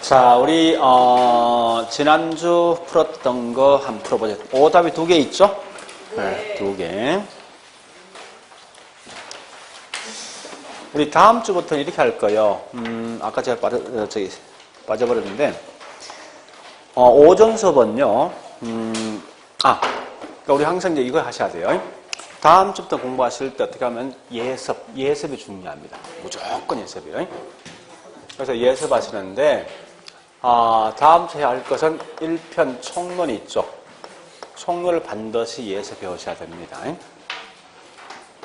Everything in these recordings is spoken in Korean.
자, 우리 지난주 풀었던 거 한번 풀어보죠. 오답이 2개 있죠? 네, 2개. 우리 다음 주부터는 이렇게 할 거예요. 아까 제가 빠져버렸는데, 오전 수업은요, 그러니까 우리 항상 이제 이거 하셔야 돼요. 다음 주부터 공부하실 때 어떻게 하면 예습이 중요합니다. 무조건 예습이에요. 그래서 예습하시는데, 다음 주에 할 것은 1편 총론이 있죠. 총론을 반드시 예습해 오셔야 됩니다.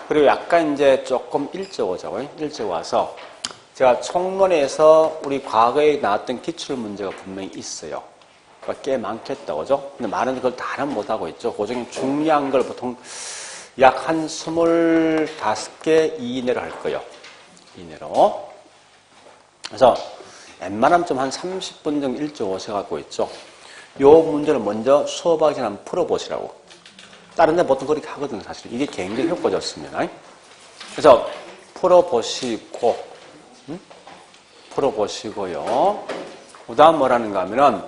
그리고 약간 이제 조금 일찍 오죠. 일찍 와서 제가 총론에서 우리 과거에 나왔던 기출 문제가 분명히 있어요. 그러니까 꽤 많겠다, 그죠? 근데 많은 걸 다는 못하고 있죠. 그 중에 중요한 걸 보통 약 한 25개 이내로 할 거예요. 이내로. 그래서 웬만하면 좀 한 30분 정도 일찍 오셔갖고 있죠. 요 문제를 먼저 수업하기 전에 한번 풀어보시라고. 다른 데 보통 그렇게 하거든요, 사실. 이게 굉장히 효과좋습니다. 그래서 풀어보시고요. 그 다음 뭐라는가 하면은,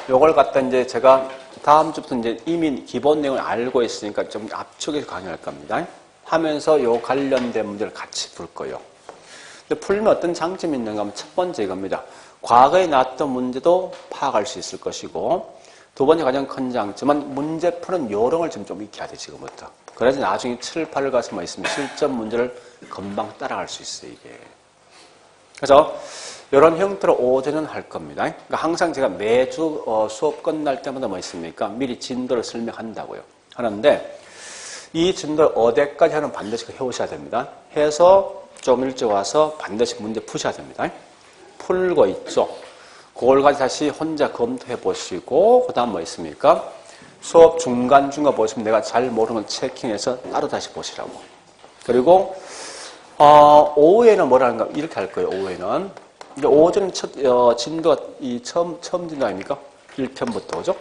요걸 갖다 이제 제가 다음 주부터 이제 이미 기본 내용을 알고 있으니까 좀 압축해서 강의할 겁니다. 하면서 요 관련된 문제를 같이 풀 거예요. 근데 풀면 어떤 장점이 있는가 하면 첫 번째 이겁니다. 과거에 나왔던 문제도 파악할 수 있을 것이고, 두 번째 가장 큰 장점은 문제 푸는 요령을 좀 익혀야 돼, 지금부터. 그래서 나중에 7, 8을 가서 뭐 있으면 실전 문제를 금방 따라갈 수 있어요, 이게. 그래서 이런 형태로 오전은 할 겁니다. 그러니까 항상 제가 매주 수업 끝날 때마다 뭐 있습니까? 미리 진도를 설명한다고요. 하는데 이 진도를 어디까지 하는 반드시 해오셔야 됩니다. 해서 좀 일찍 와서 반드시 문제 푸셔야 됩니다. 풀고 있죠. 그걸 가지고 다시 혼자 검토해 보시고 그 다음 뭐 있습니까? 수업 중간중간 보시면 내가 잘 모르는 걸 체킹해서 따로 다시 보시라고. 그리고 오후에는 뭐라는가 이렇게 할 거예요. 오후에는 이제 오전은 첫 진도가 처음 진도 아닙니까? 1편부터 그죠?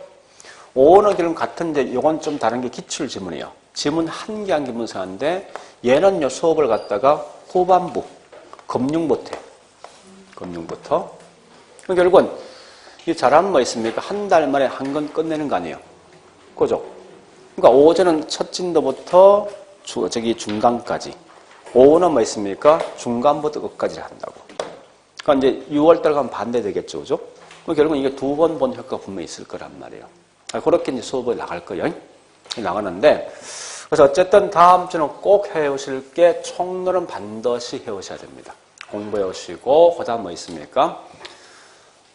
오후는 그럼 같은 이제 요건 좀 다른 게 기출 지문이에요. 지문 한 개 한 개 문서인데 얘는요 수업을 갖다가 후반부 금융부터 해요. 금융부터. 결국은 이 잘하면 뭐 있습니까? 한 달 만에 한 건 끝내는 거 아니에요. 그죠? 그러니까 오전은 첫 진도부터 중간까지. 오후는 뭐 있습니까? 중간부터 끝까지 한다고. 그러니까 이제 6월달 가면 반대되겠죠. 그죠? 그럼 결국은 이게 2번 본 효과가 분명히 있을 거란 말이에요. 그렇게 이제 수업을 나갈 거예요. 나가는데. 그래서 어쨌든 다음 주는 꼭 해오실 게 총론은 반드시 해오셔야 됩니다. 공부해 오시고, 그 다음 뭐 있습니까?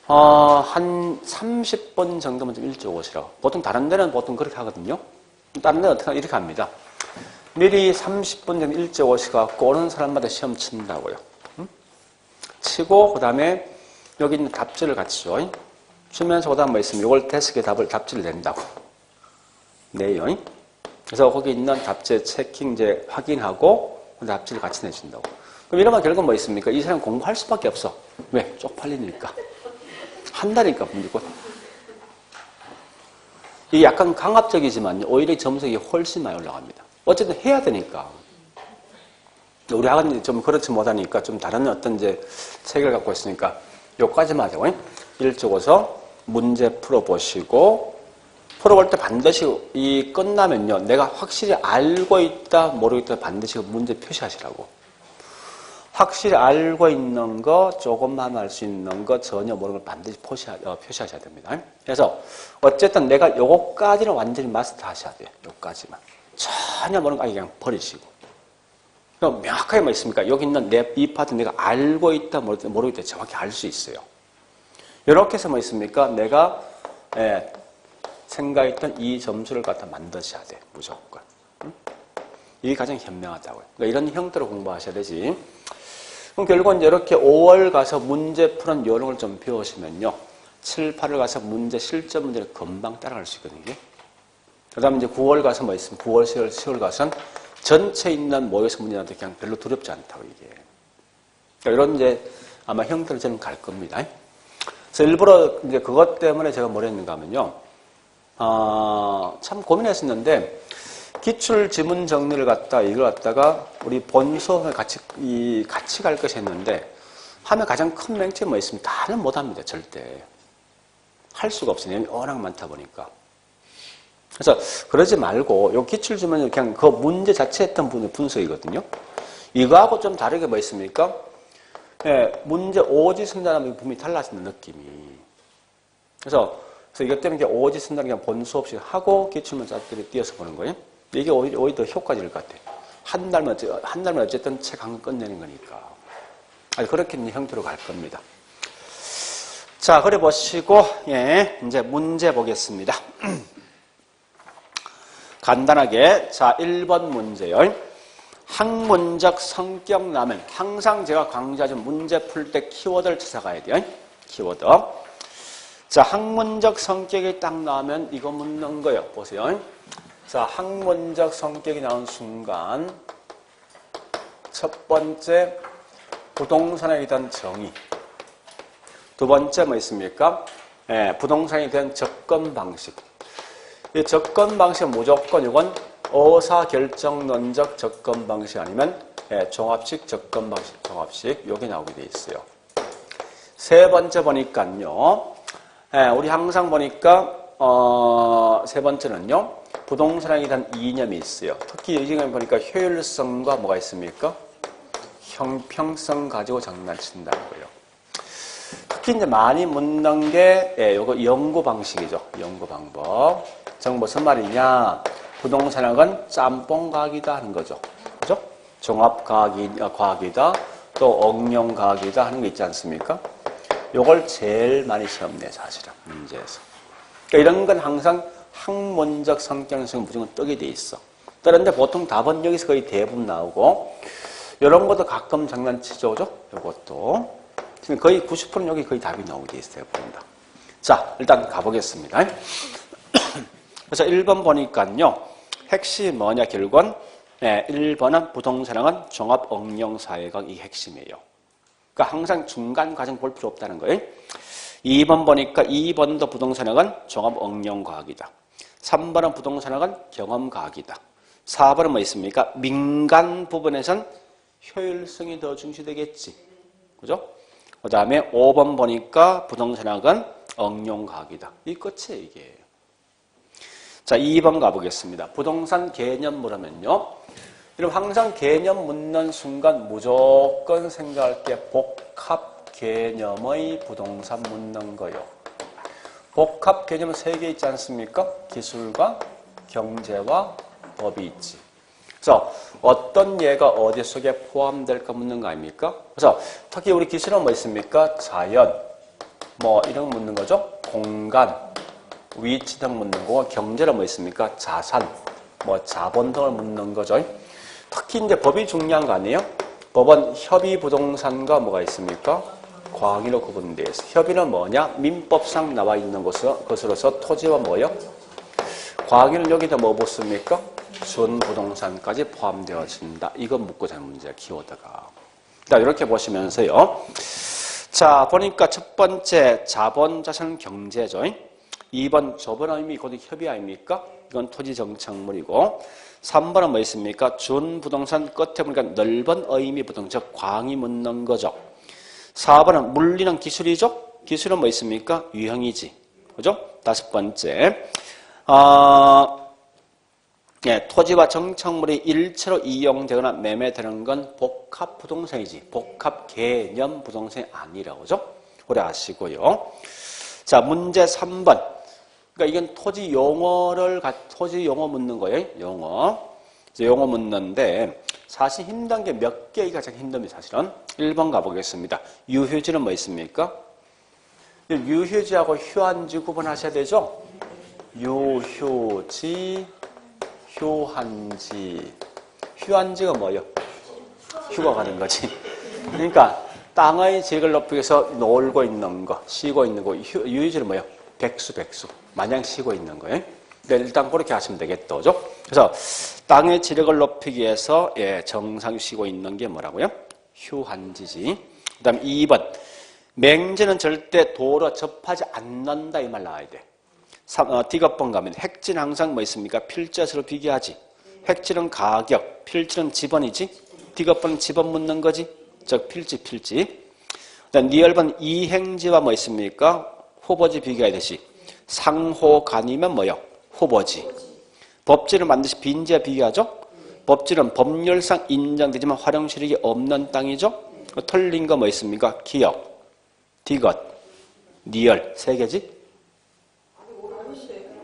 한 30분 정도만 좀 일찍 오시라고. 보통 다른 데는 보통 그렇게 하거든요. 다른 데는 어떻게 이렇게 합니다. 미리 30분 정도 일찍 오셔갖고 오는 사람마다 시험 친다고요. 치고, 그 다음에 여기 있는 답지를 같이 줘. 주면서 그 다음 뭐 있으면 이걸 데스크에 답지를 낸다고. 내요. 그래서 거기 있는 답지 체킹 이제 확인하고 그 답지를 같이 내준다고. 그럼 이러면 결국 뭐 있습니까? 이 사람 공부할 수밖에 없어. 왜? 쪽팔리니까. 한다니까, 문제고. 이게 약간 강압적이지만 오히려 점수가 훨씬 많이 올라갑니다. 어쨌든 해야 되니까. 우리 학원이 좀 그렇지 못하니까 좀 다른 어떤 이제 책을 갖고 있으니까 요까지만 하자고. 일찍 오서 문제 풀어보시고, 풀어볼 때 반드시 이 끝나면요. 내가 확실히 알고 있다, 모르겠다 반드시 문제 표시하시라고. 확실히 알고 있는 거, 조금만 알 수 있는 거, 전혀 모르는 걸 반드시 표시하셔야 됩니다. 그래서 어쨌든 내가 요거까지는 완전히 마스터 하셔야 돼요. 요까지만. 전혀 모르는 거 그냥 버리시고. 그럼 명확하게 뭐 있습니까? 여기 있는 이 파트 내가 알고 있다, 모르겠다 정확히 알 수 있어요. 이렇게 해서 뭐 있습니까? 내가 생각했던 이 점수를 갖다 만드셔야 돼. 무조건. 이게 가장 현명하다고요. 그러니까 이런 형태로 공부하셔야 되지. 그럼 결국은 이렇게 5월 가서 문제 푸는 요령을 좀 배우시면요. 7, 8월 가서 실전 문제를 금방 따라갈 수 있거든요. 그 다음에 이제 9월 가서 뭐 있으면 9월, 10월 가서는 전체 있는 모의고사 문제한테 그냥 별로 두렵지 않다고 이게. 그러니까 이런 이제 아마 형태로 저는 갈 겁니다. 그래서 일부러 이제 그것 때문에 제가 뭘 했는가 하면요. 참 고민했었는데, 기출 지문 정리를 이걸 갖다가 우리 본 수업에 같이 갈 것이 했는데, 하면 가장 큰 맹점이 뭐 있습니까? 다는 못합니다. 절대. 할 수가 없어요. 내용이 워낙 많다 보니까. 그래서 그러지 말고 요 기출 주면 그냥 그 문제 자체 했던 분석이거든요. 이거하고 좀 다르게 뭐 있습니까? 예, 문제 오지 쓴다는 분명히 달라지는 느낌이. 그래서 이것 때문에 오지 쓴다는 게 본수 없이 하고 기출문 짝들이 띄어서 보는 거예요. 이게 오히려 더 효과적일 것 같아요. 한 달만 어쨌든 책 한 권 끝내는 거니까. 아니, 그렇게 형태로 갈 겁니다. 자, 그래 보시고, 예, 이제 문제 보겠습니다. 간단하게, 자, 1번 문제요. 학문적 성격 나면 항상 제가 강조하는 문제 풀 때 키워드를 찾아가야 돼요. 키워드. 자, 학문적 성격이 딱 나오면 이거 묻는 거예요. 보세요. 자, 학문적 성격이 나온 순간 첫 번째 부동산에 대한 정의. 두 번째 뭐 있습니까? 예, 부동산에 대한 접근 방식. 이 접근 방식은 무조건 이건 의사결정론적 접근 방식 아니면 예, 종합식 접근 방식, 종합식 여기 나오게 돼 있어요. 세 번째 보니까요. 예, 우리 항상 보니까 세 번째는요. 부동산에 대한 이념이 있어요. 특히 이 지금 보니까 효율성과 뭐가 있습니까? 형평성 가지고 장난친다는 거예요. 특히 이제 많이 묻는 게 예, 요거 연구 방식이죠. 연구 방법. 즉 무슨 말이냐? 부동산학은 짬뽕 과학이다 하는 거죠. 그죠? 종합 과학이다. 또 응용 과학이다 하는 게 있지 않습니까? 요걸 제일 많이 시험 내 사실은 문제에서. 그러니까 이런 건 항상 학문적 성격성 무조건 뜨게 돼 있어. 그런데 보통 답은 여기서 거의 대부분 나오고 이런 것도 가끔 장난치죠, 그죠? 이것도 지금 거의 90%는 여기 거의 답이 나오게 돼 있어요, 보인다. 자, 일단 가보겠습니다. 그래서 1번 보니까요, 핵심이 뭐냐 결국은 네, 1번은 부동산학은 종합 응용 사회학 이 핵심이에요. 그러니까 항상 중간 과정 볼 필요 없다는 거예요. 2번 보니까 2번도 부동산학은 종합 응용 과학이다. 3번은 부동산학은 경험 과학이다. 4번은 뭐 있습니까? 민간 부분에선 효율성이 더 중시되겠지. 그죠? 그 다음에 5번 보니까 부동산학은 응용 과학이다. 이 끝이에요, 이게. 자, 2번 가보겠습니다. 부동산 개념 물으면요. 여러분 항상 개념 묻는 순간 무조건 생각할 게 복합 개념의 부동산 묻는 거예요. 복합 개념은 3개 있지 않습니까? 기술과 경제와 법이 있지. 그래서 어떤 예가 어디 속에 포함될까 묻는 거 아닙니까? 그래서 특히 우리 기술은 뭐 있습니까? 자연, 뭐 이런 거 묻는 거죠. 공간, 위치 등 묻는 거고 경제는 뭐 있습니까? 자산, 뭐 자본 등을 묻는 거죠. 특히 이제 법이 중요한 거 아니에요? 법은 협의 부동산과 뭐가 있습니까? 광의로 구분되어 있어요. 협의는 뭐냐? 민법상 나와 있는 것으로서 토지와 뭐요? 광의는 여기다 뭐 붙습니까? 준부동산까지 포함되어진다. 이거 묻고 자는 문제야, 키워드가. 자, 이렇게 보시면서요. 자, 보니까 첫 번째 자본, 자산, 경제죠. 2번 좁은 의미 곧 협의 아닙니까? 이건 토지 정착물이고 3번은 뭐 있습니까? 준부동산 끝에 보니까 넓은 의미 부동, 즉 광이 묻는 거죠. 4번은 물리는 기술이죠? 기술은 뭐 있습니까? 유형이지. 그죠? 5번째. 예, 토지와 정착물이 일체로 이용되거나 매매되는 건 복합 부동산이지. 복합 개념 부동산이 아니라고. 그죠? 오래 아시고요. 자, 문제 3번. 그러니까 이건 토지 용어 묻는 거예요. 용어. 이제 용어 묻는데 사실 힘든 게 몇 개가 가장 힘듭니다. 사실은. 1번 가보겠습니다. 유휴지는 뭐 있습니까? 유휴지하고 휴한지 구분하셔야 되죠? 유휴지, 휴한지. 휴한지가 뭐예요? 휴가 가는 거지. 그러니까 땅의 질을 높이기 위해서 놀고 있는 거, 쉬고 있는 거. 유휴지는 뭐예요? 백수. 마냥 쉬고 있는 거예요. 그러니까 일단 그렇게 하시면 되겠죠. 그래서 땅의 지력을 높이기 위해서 예, 정상 쉬고 있는 게 뭐라고요? 휴한지지. 그 다음에 2번. 맹지는 절대 도로 접하지 않는다 이 말 나와야 돼. D급번 가면 핵지는 항상 뭐 있습니까? 필지에서 비교하지. 핵지는 가격, 필지는 지번이지. D급번은 지번 묻는 거지. 즉 필지. 니얼번 이행지와 뭐 있습니까? 후보지 비교하듯이 상호간이면 뭐요? 후보지. 법지를 반드시 빈지와 비교하죠? 법지는 법률상 인정되지만 활용 실익이 없는 땅이죠? 틀린 거 뭐 있습니까? 기역, 디귿, 니얼 세 개지?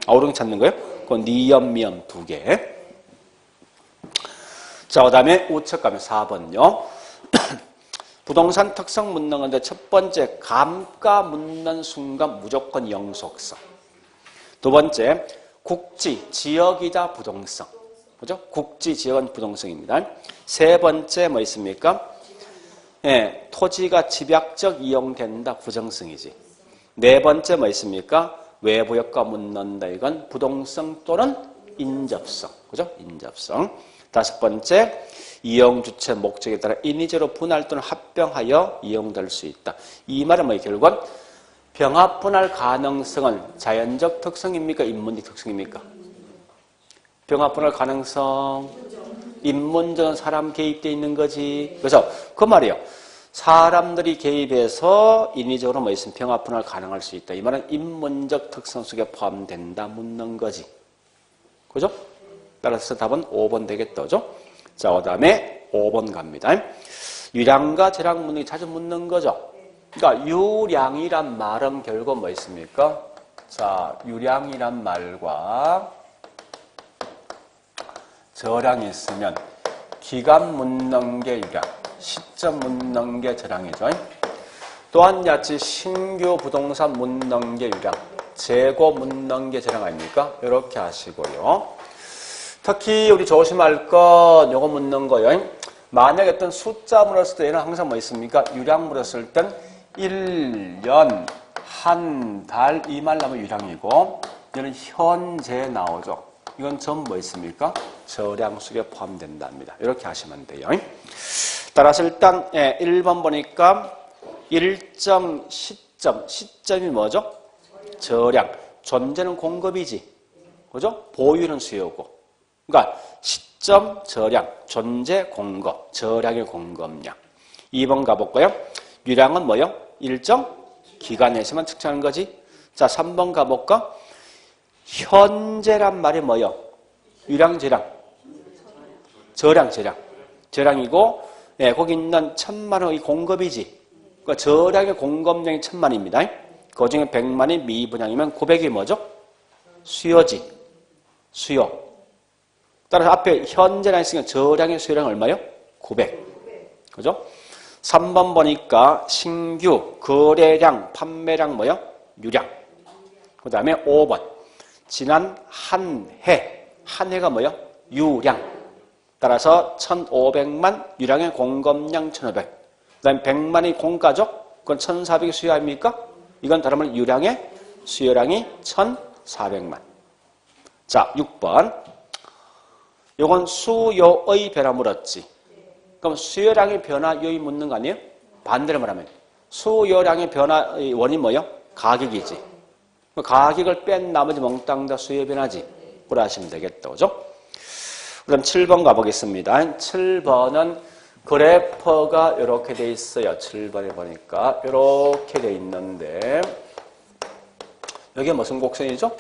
옳은 거 찾는 거예요? 그건 니엄, 미엄 두 개. 자, 그 다음에 우측 가면 4번요. 부동산 특성 묻는 건데 첫 번째 감가 묻는 순간 무조건 영속성. 두 번째 국지, 지역이다 부동성. 그죠? 국지, 지역은 부동성입니다. 세 번째 뭐 있습니까? 예, 토지가 집약적 이용된다 부정성이지. 네 번째 뭐 있습니까? 외부 효과 묻는다. 이건 부동성 또는 인접성. 그죠? 인접성. 다섯 번째 이용 주체 목적에 따라 인위적으로 분할 또는 합병하여 이용될 수 있다. 이 말은 뭐예요? 결국은 병합 분할 가능성은 자연적 특성입니까? 인문적 특성입니까? 병합 분할 가능성 인문적은 사람 개입되어 있는 거지. 그래서 그 말이에요. 사람들이 개입해서 인위적으로 뭐 있으면 병합 분할 가능할 수 있다. 이 말은 인문적 특성 속에 포함된다 묻는 거지. 그죠? 따라서 답은 5번 되겠죠. 자, 그 다음에 5번 갑니다. 유량과 재량 묻는 게 자주 묻는 거죠. 그러니까 유량이란 말은 결국 뭐 있습니까? 자, 유량이란 말과 저량이 있으면 기간 묻는 게 유량, 시점 묻는 게 저량이죠. 또한 같이 신규 부동산 묻는 게 유량, 재고 묻는 게 저량 아닙니까? 이렇게 하시고요. 특히 우리 조심할 건 요거 묻는 거예요. 만약에 어떤 숫자 물었을 때는 항상 뭐 있습니까? 유량 물었을 땐 1년, 한 달 이 말 나오면 유량이고 얘는 현재 나오죠. 이건 전부 뭐 있습니까? 저량 속에 포함된답니다. 이렇게 하시면 돼요. 따라서 일단 1번 보니까 일정 시점, 시점이 뭐죠? 저량, 존재는 공급이지. 그죠? 보유는 수요고. 그러니까 시점, 저량, 존재, 공급, 저량의 공급량. 2번 가볼까요? 유량은 뭐요? 일정 기간에서만 측정하는 거지. 자, 3번 가볼까? 현재란 말이 뭐요? 유량, 저량. 저량, 저량. 저량이고, 네, 거기 있는 1000만 원의 공급이지. 그러니까 저량의 공급량이 1000만입니다. 그 중에 100만이 미분양이면 900이 뭐죠? 수요지. 수요. 따라서 앞에 현재랑 있으니까 저량의 수요량 얼마요? 900. 그죠? 3번 보니까 신규, 거래량, 판매량 뭐요? 유량. 그 다음에 5번. 지난 한 해. 한 해가 뭐요? 유량. 따라서 1500만, 유량의 공급량 1500. 그 다음에 100만이 공가죠? 그건 1400이 수요 아닙니까? 이건 다른 말로 유량의 수요량이 1400만. 자, 6번. 요건 수요의 변화 물었지. 그럼 수요량의 변화 요의 묻는 거 아니에요? 반대로 말하면 수요량의 변화의 원인 뭐예요? 가격이지. 가격을 뺀 나머지 몽땅 다 수요 변화지. 그래 하시면 되겠다. 그죠? 그럼 7번 가보겠습니다. 7번은 그래퍼가 이렇게 돼 있어요. 7번에 보니까 이렇게 돼 있는데 여기가 무슨 곡선이죠?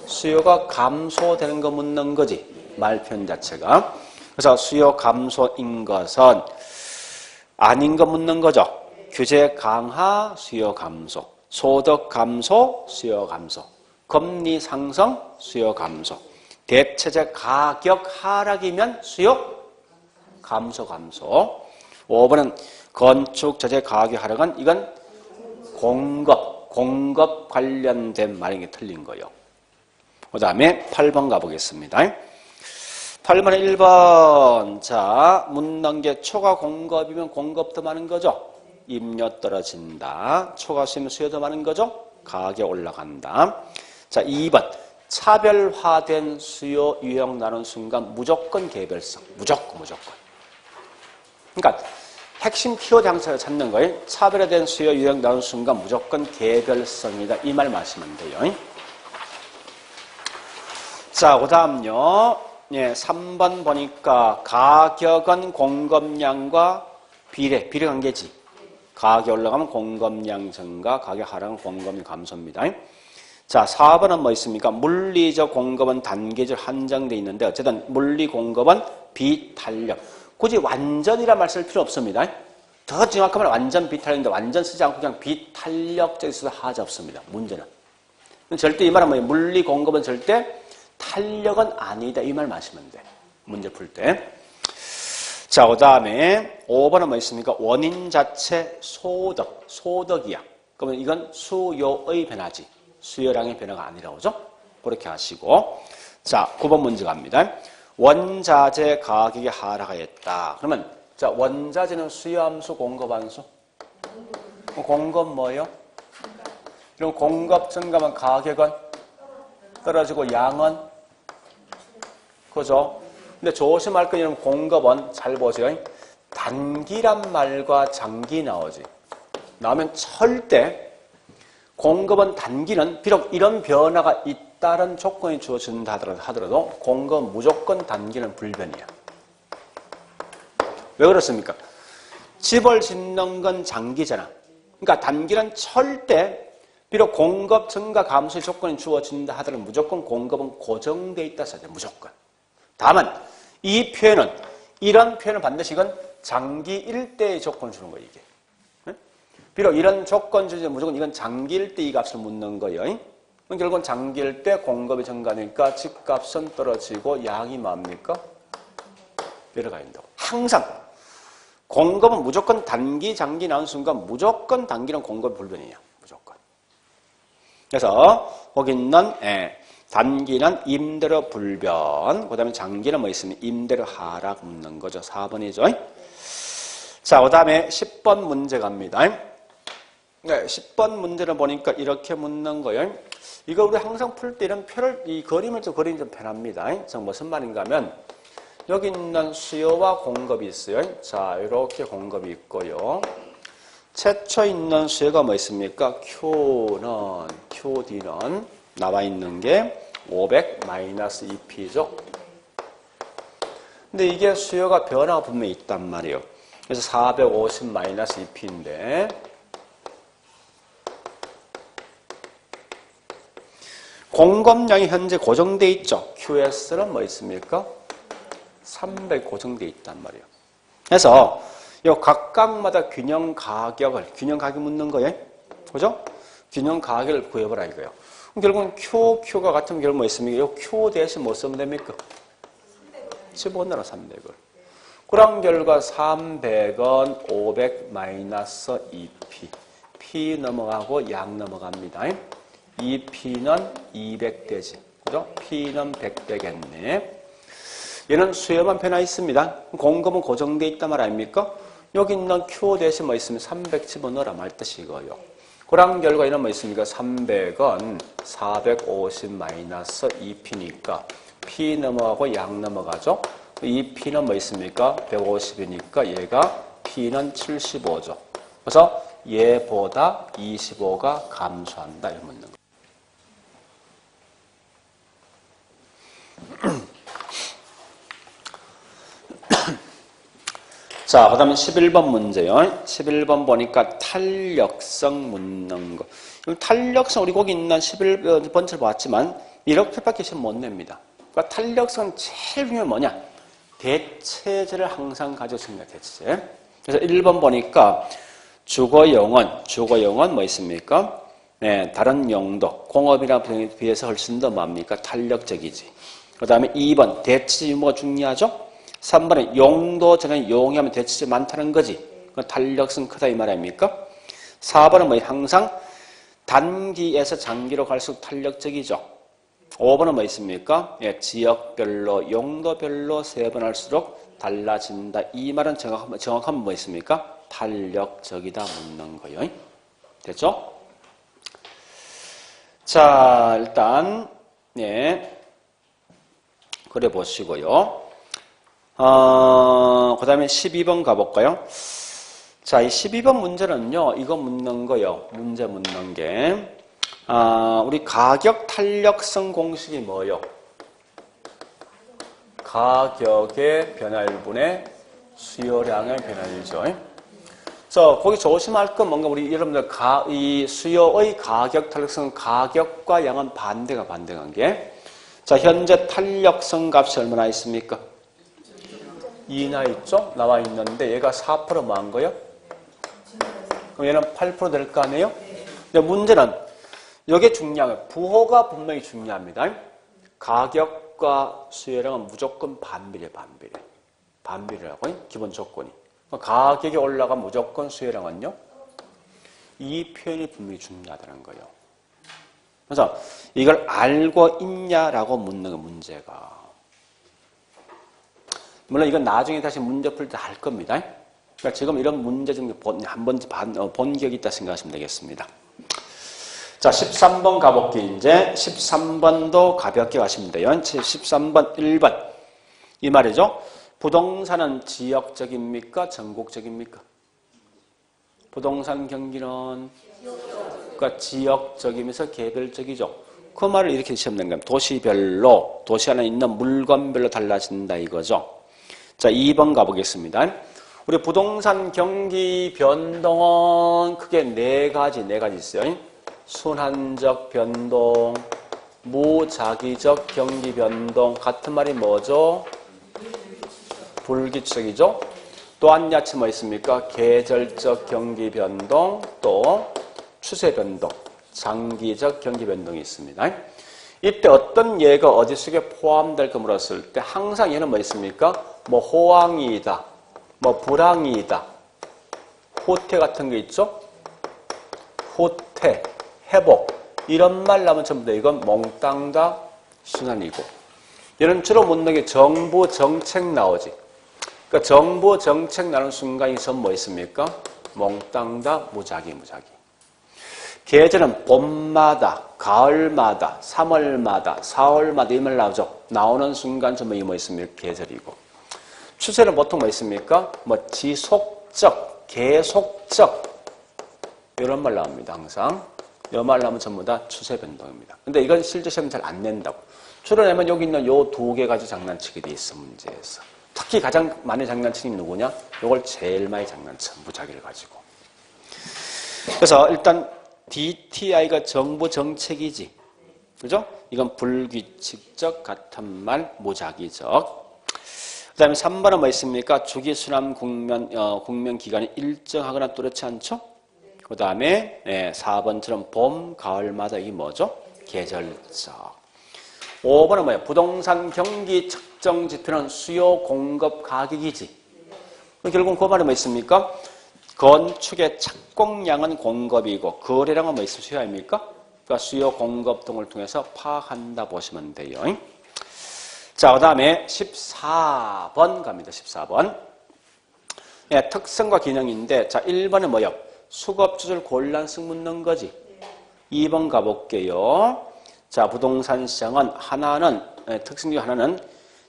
수요가 감소되는 거 묻는 거지. 말편 자체가. 그래서 수요 감소인 것은 아닌 거 묻는 거죠. 규제 강화, 수요 감소. 소득 감소, 수요 감소. 금리 상승, 수요 감소. 대체재 가격 하락이면 수요 감소, 감소. 5번은 건축 자재 가격 하락은 이건 공급 관련된 말인 게 틀린 거예요. 그 다음에 8번 가보겠습니다. 8번에 1번. 자, 묻는 게 초과 공급이면 공급 더 많은 거죠. 임료 떨어진다. 초과 수요면 수요 더 많은 거죠. 가격 올라간다. 자, 2번. 차별화된 수요 유형 나눈 순간 무조건 개별성. 무조건. 그러니까 핵심 키워드 항상 찾는 거예요. 차별화된 수요 유형 나눈 순간 무조건 개별성이다. 이 말 마시면 돼요. 자, 그 다음요. 예, 3번 보니까 가격은 공급량과 비례 관계지. 가격이 올라가면 공급량 증가, 가격 하락은 공급량 감소입니다. 자, 4번은 뭐 있습니까? 물리적 공급은 단계적 한정되어 있는데 어쨌든 물리 공급은 비탄력. 굳이 완전이라 말 쓸 필요 없습니다. 더 정확하면 완전 비탄력인데 완전 쓰지 않고 그냥 비탄력적인 써도 하지 없습니다. 문제는. 절대 이 말은 뭐예요? 물리 공급은 절대 탄력은 아니다. 이 말 마시면 돼. 문제 풀 때. 자, 그 다음에 5번은 뭐 있습니까? 원인 자체 소득. 소득이야. 그러면 이건 수요의 변화지. 수요량의 변화가 아니라고 그죠? 그렇게 하시고. 자, 9번 문제 갑니다. 원자재 가격이 하락하였다. 그러면 자, 원자재는 수요함수, 공급함수? 공급 뭐예요? 그럼 공급 증가하면 가격은 떨어지고 양은? 그죠? 근데 조심할 건 이런 공급은 잘 보세요. 단기란 말과 장기 나오지. 나오면 절대 공급은 단기는 비록 이런 변화가 잇따른 조건이 주어진다 하더라도 공급은 무조건 단기는 불변이야. 왜 그렇습니까? 집을 짓는 건 장기잖아. 그러니까 단기는 절대 비록 공급 증가 감소의 조건이 주어진다 하더라도 무조건 공급은 고정되어 있다 써야 돼. 무조건. 다만 이 표현은 이런 표현은 반드시 이건 장기 일대의 조건을 주는 거예요. 이게. 비록 이런 조건 주제 무조건 이건 장기일 때 이 값을 묻는 거예요. 결국은 장기일 때 공급이 증가하니까 집값은 떨어지고 양이 뭡니까? 내려가야 된다고. 항상 공급은 무조건 단기, 장기 나온 순간 무조건 단기는 공급 불변이에요. 무조건. 그래서 거기 있는 단기는 임대료 불변, 그 다음에 장기는 뭐 있으면 임대료 하락 묻는 거죠. 4번이죠. 자, 그 다음에 10번 문제 갑니다. 네, 10번 문제를 보니까 이렇게 묻는 거예요. 이거 우리 항상 풀 때 이런 표를, 이 그림을 좀 그리면 좀 편합니다. 자, 무슨 말인가 하면, 여기 있는 수요와 공급이 있어요. 자, 이렇게 공급이 있고요. 최초 있는 수요가 뭐 있습니까? QD는 나와 있는 게 500-2P죠. 근데 이게 수요가 변화가 분명히 있단 말이에요. 그래서 450-2P인데, 공급량이 현재 고정되어 있죠. QS는 뭐 있습니까? 300 고정되어 있단 말이에요. 그래서 이 각각마다 균형 가격을 묻는 거예요. 그죠? 균형 가격을 구해보라 이거예요. 그럼 결국은 Q가 같으면 결국 뭐 있습니까? 이 Q 대신 뭐 쓰면 됩니까? 15넣어라 300을. 그런 결과 300은 500-2P. P 넘어가고 양 넘어갑니다. 2P는 200 되지. 그죠? P는 100 되겠네. 얘는 수요만 변화 있습니다. 공급은 고정되어 있단 말 아닙니까? 여기 있는 Q 대신 뭐 있으면 300 집어넣어라 말 뜻이 이거요. 그런 결과 얘는 뭐 있습니까? 300은 450-2P니까 P 넘어가고 양 넘어가죠. 이 P는 뭐 있습니까? 150이니까 얘가 P는 75죠. 그래서 얘보다 25가 감소한다. 이런 묻는 거예요. 자, 그 다음에 11번 문제요. 11번 보니까 탄력성 묻는 거. 탄력성, 우리 거기 있는 11번째를 봤지만, 이렇게밖에 시험 못 냅니다. 그러니까 탄력성은 제일 중요한 뭐냐? 대체제를 항상 가지고 있습니다. 대체제. 그래서 1번 보니까, 주거용은 뭐 있습니까? 네, 다른 용도, 공업이나 비해서 훨씬 더 뭡니까? 탄력적이지. 그 다음에 2번, 대체제 유무가 중요하죠? 3번에 용도 전에 용이하면 대체제 많다는 거지. 탄력성 크다 이 말 아닙니까? 4번은 뭐 항상 단기에서 장기로 갈수록 탄력적이죠. 5번은 뭐 있습니까? 예, 지역별로 용도별로 세분할수록 달라진다. 이 말은 정확하면 뭐 있습니까? 탄력적이다 묻는 거예요. 됐죠? 자, 일단 그래 보시고요. 그 다음에 12번 가볼까요? 자, 이 12번 문제는요, 이거 묻는 거요. 문제 묻는 게, 우리 가격 탄력성 공식이 뭐요? 가격의 변화일분의 수요량의 변화일죠. 거기 조심할 건 뭔가 우리 여러분들 이 수요의 가격 탄력성 가격과 양은 반대가 반대한 게 자, 현재 탄력성 값이 얼마나 있습니까? 2나 있죠? 나와 있는데 얘가 4% 뭐 한 거예요? 그럼 얘는 8% 될 거 아니에요? 근데 문제는 이게 중요해요. 부호가 분명히 중요합니다. 가격과 수요량은 무조건 반비례. 반비례라고 기본 조건이. 가격이 올라가면 무조건 수요량은요? 이 표현이 분명히 중요하다는 거예요. 그래서 이걸 알고 있냐라고 묻는 거 문제가. 물론 이건 나중에 다시 문제 풀 때 할 겁니다. 그러니까 지금 이런 문제 중에 한번 본 기억이 있다 생각하시면 되겠습니다. 자, 13번 가볼게요. 이제 13번도 가볍게 가시면 돼요. 13번 1번. 이 말이죠. 부동산은 지역적입니까? 전국적입니까? 부동산 경기는 그러니까 지역적이면서 개별적이죠. 그 말을 이렇게 시험 낸 겁니다. 도시별로, 도시 안에 있는 물건별로 달라진다 이거죠. 자, 2번 가보겠습니다. 우리 부동산 경기 변동은 크게 네 가지 있어요. 순환적 변동, 무작위적 경기 변동. 같은 말이 뭐죠? 불규칙이죠. 또 한 야채 뭐 있습니까? 계절적 경기 변동, 또 추세 변동, 장기적 경기 변동이 있습니다. 이때 어떤 예가 어디 속에 포함될까 물었을 때 항상 얘는 뭐 있습니까? 뭐 호황이다, 뭐 불황이다, 후퇴 같은 게 있죠? 후퇴, 회복 이런 말 나오면 전부 다 이건 몽땅 다 순환이고 얘는 주로 묻는 게 정부 정책 나오지. 그러니까 정부 정책 나오는 순간이 전 뭐 있습니까? 몽땅 다 무작위. 계절은 봄마다, 가을마다, 3월마다, 4월마다 이 말 나오죠. 나오는 순간 전부 이 뭐 있습니까? 계절이고. 추세는 보통 뭐 있습니까? 뭐 지속적, 계속적 이런 말 나옵니다. 항상. 이 말 나오면 전부 다 추세 변동입니다. 근데 이건 실제 시험 잘 안 낸다고. 주로 내면 여기 있는 요 두 개 가지고 장난치게 돼 있어, 문제에서. 특히 가장 많이 장난치는 누구냐? 요걸 제일 많이 장난쳐, 무작위를 가지고. 그래서 일단 DTI가 정부 정책이지. 그죠? 이건 불규칙적, 같은 말, 무작위적. 그 다음에 3번은 뭐 있습니까? 주기순환 국면 기간이 일정하거나 뚜렷지 않죠? 그 다음에 4번처럼 봄, 가을마다 이게 뭐죠? 계절적. 5번은 뭐예요? 부동산 경기 측정 지표는 수요 공급 가격이지. 결국은 그 말이 뭐 있습니까? 건축의 착공량은 공급이고 거래량은 뭐 있을 수요 아닙니까? 그러니까 수요 공급 등을 통해서 파악한다 보시면 돼요. 자, 그 다음에 14번 갑니다. 14번. 특성과 기능인데 자, 1번은 뭐예요? 수급주줄 곤란성 묻는 거지. 2번 가볼게요. 자, 부동산 시장은 특성 중 하나는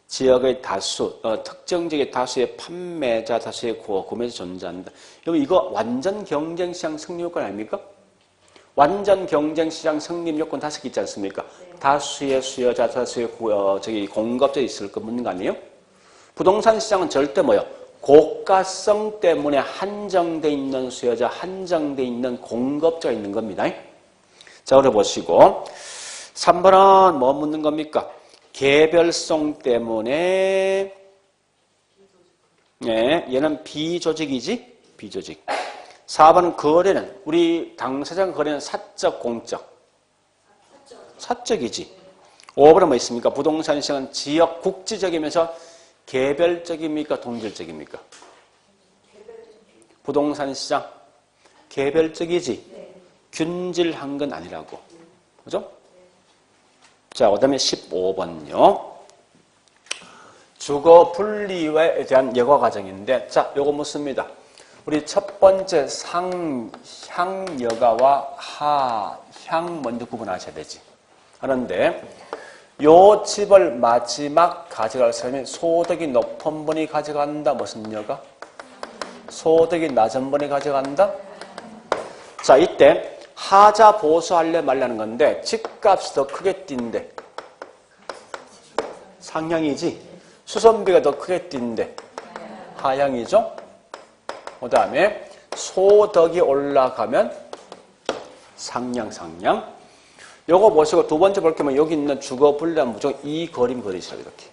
지역의 다수, 특정 지역의 다수의 판매자, 다수의 구매자 존재한다. 여러분, 이거 완전 경쟁시장 승리 요건 아닙니까? 완전 경쟁시장 승리 요건 5개 있지 않습니까? 네. 다수의 수요자, 다수의 공급자 있을 거 묻는 거 아니에요? 부동산 시장은 절대 뭐예요? 고가성 때문에 한정돼 있는 수요자, 한정돼 있는 공급자가 있는 겁니다. 자, 그래 보시고 3번은 뭐 묻는 겁니까? 개별성 때문에 얘는 비조직이지? 비조직. 4번은 거래는 우리 당사자 거래는 사적, 공적? 사적이지. 5번은 뭐 있습니까? 부동산 시장은 지역, 국지적이면서 개별적입니까? 동질적입니까? 부동산 시장 개별적이지. 균질한 건 아니라고. 그죠? 자, 그 다음에 15번요. 주거 분리에 대한 예과 과정인데, 자, 요거 묻습니다. 우리 첫 번째 상향여가와 하향 먼저 구분하셔야 되지. 하는데, 요 집을 마지막 가져갈 사람이 소득이 높은 분이 가져간다. 무슨 여가? 소득이 낮은 분이 가져간다? 자, 이때 하자 보수할래 말라는 건데 집값이 더 크게 뛴대. 상향이지. 수선비가 더 크게 뛴대. 하향이죠. 그 다음에 소덕이 올라가면 상량. 요거 보시고 두 번째 볼 거면 여기 있는 주거 분리하면 무조건 이 그림 그리시라고 이렇게.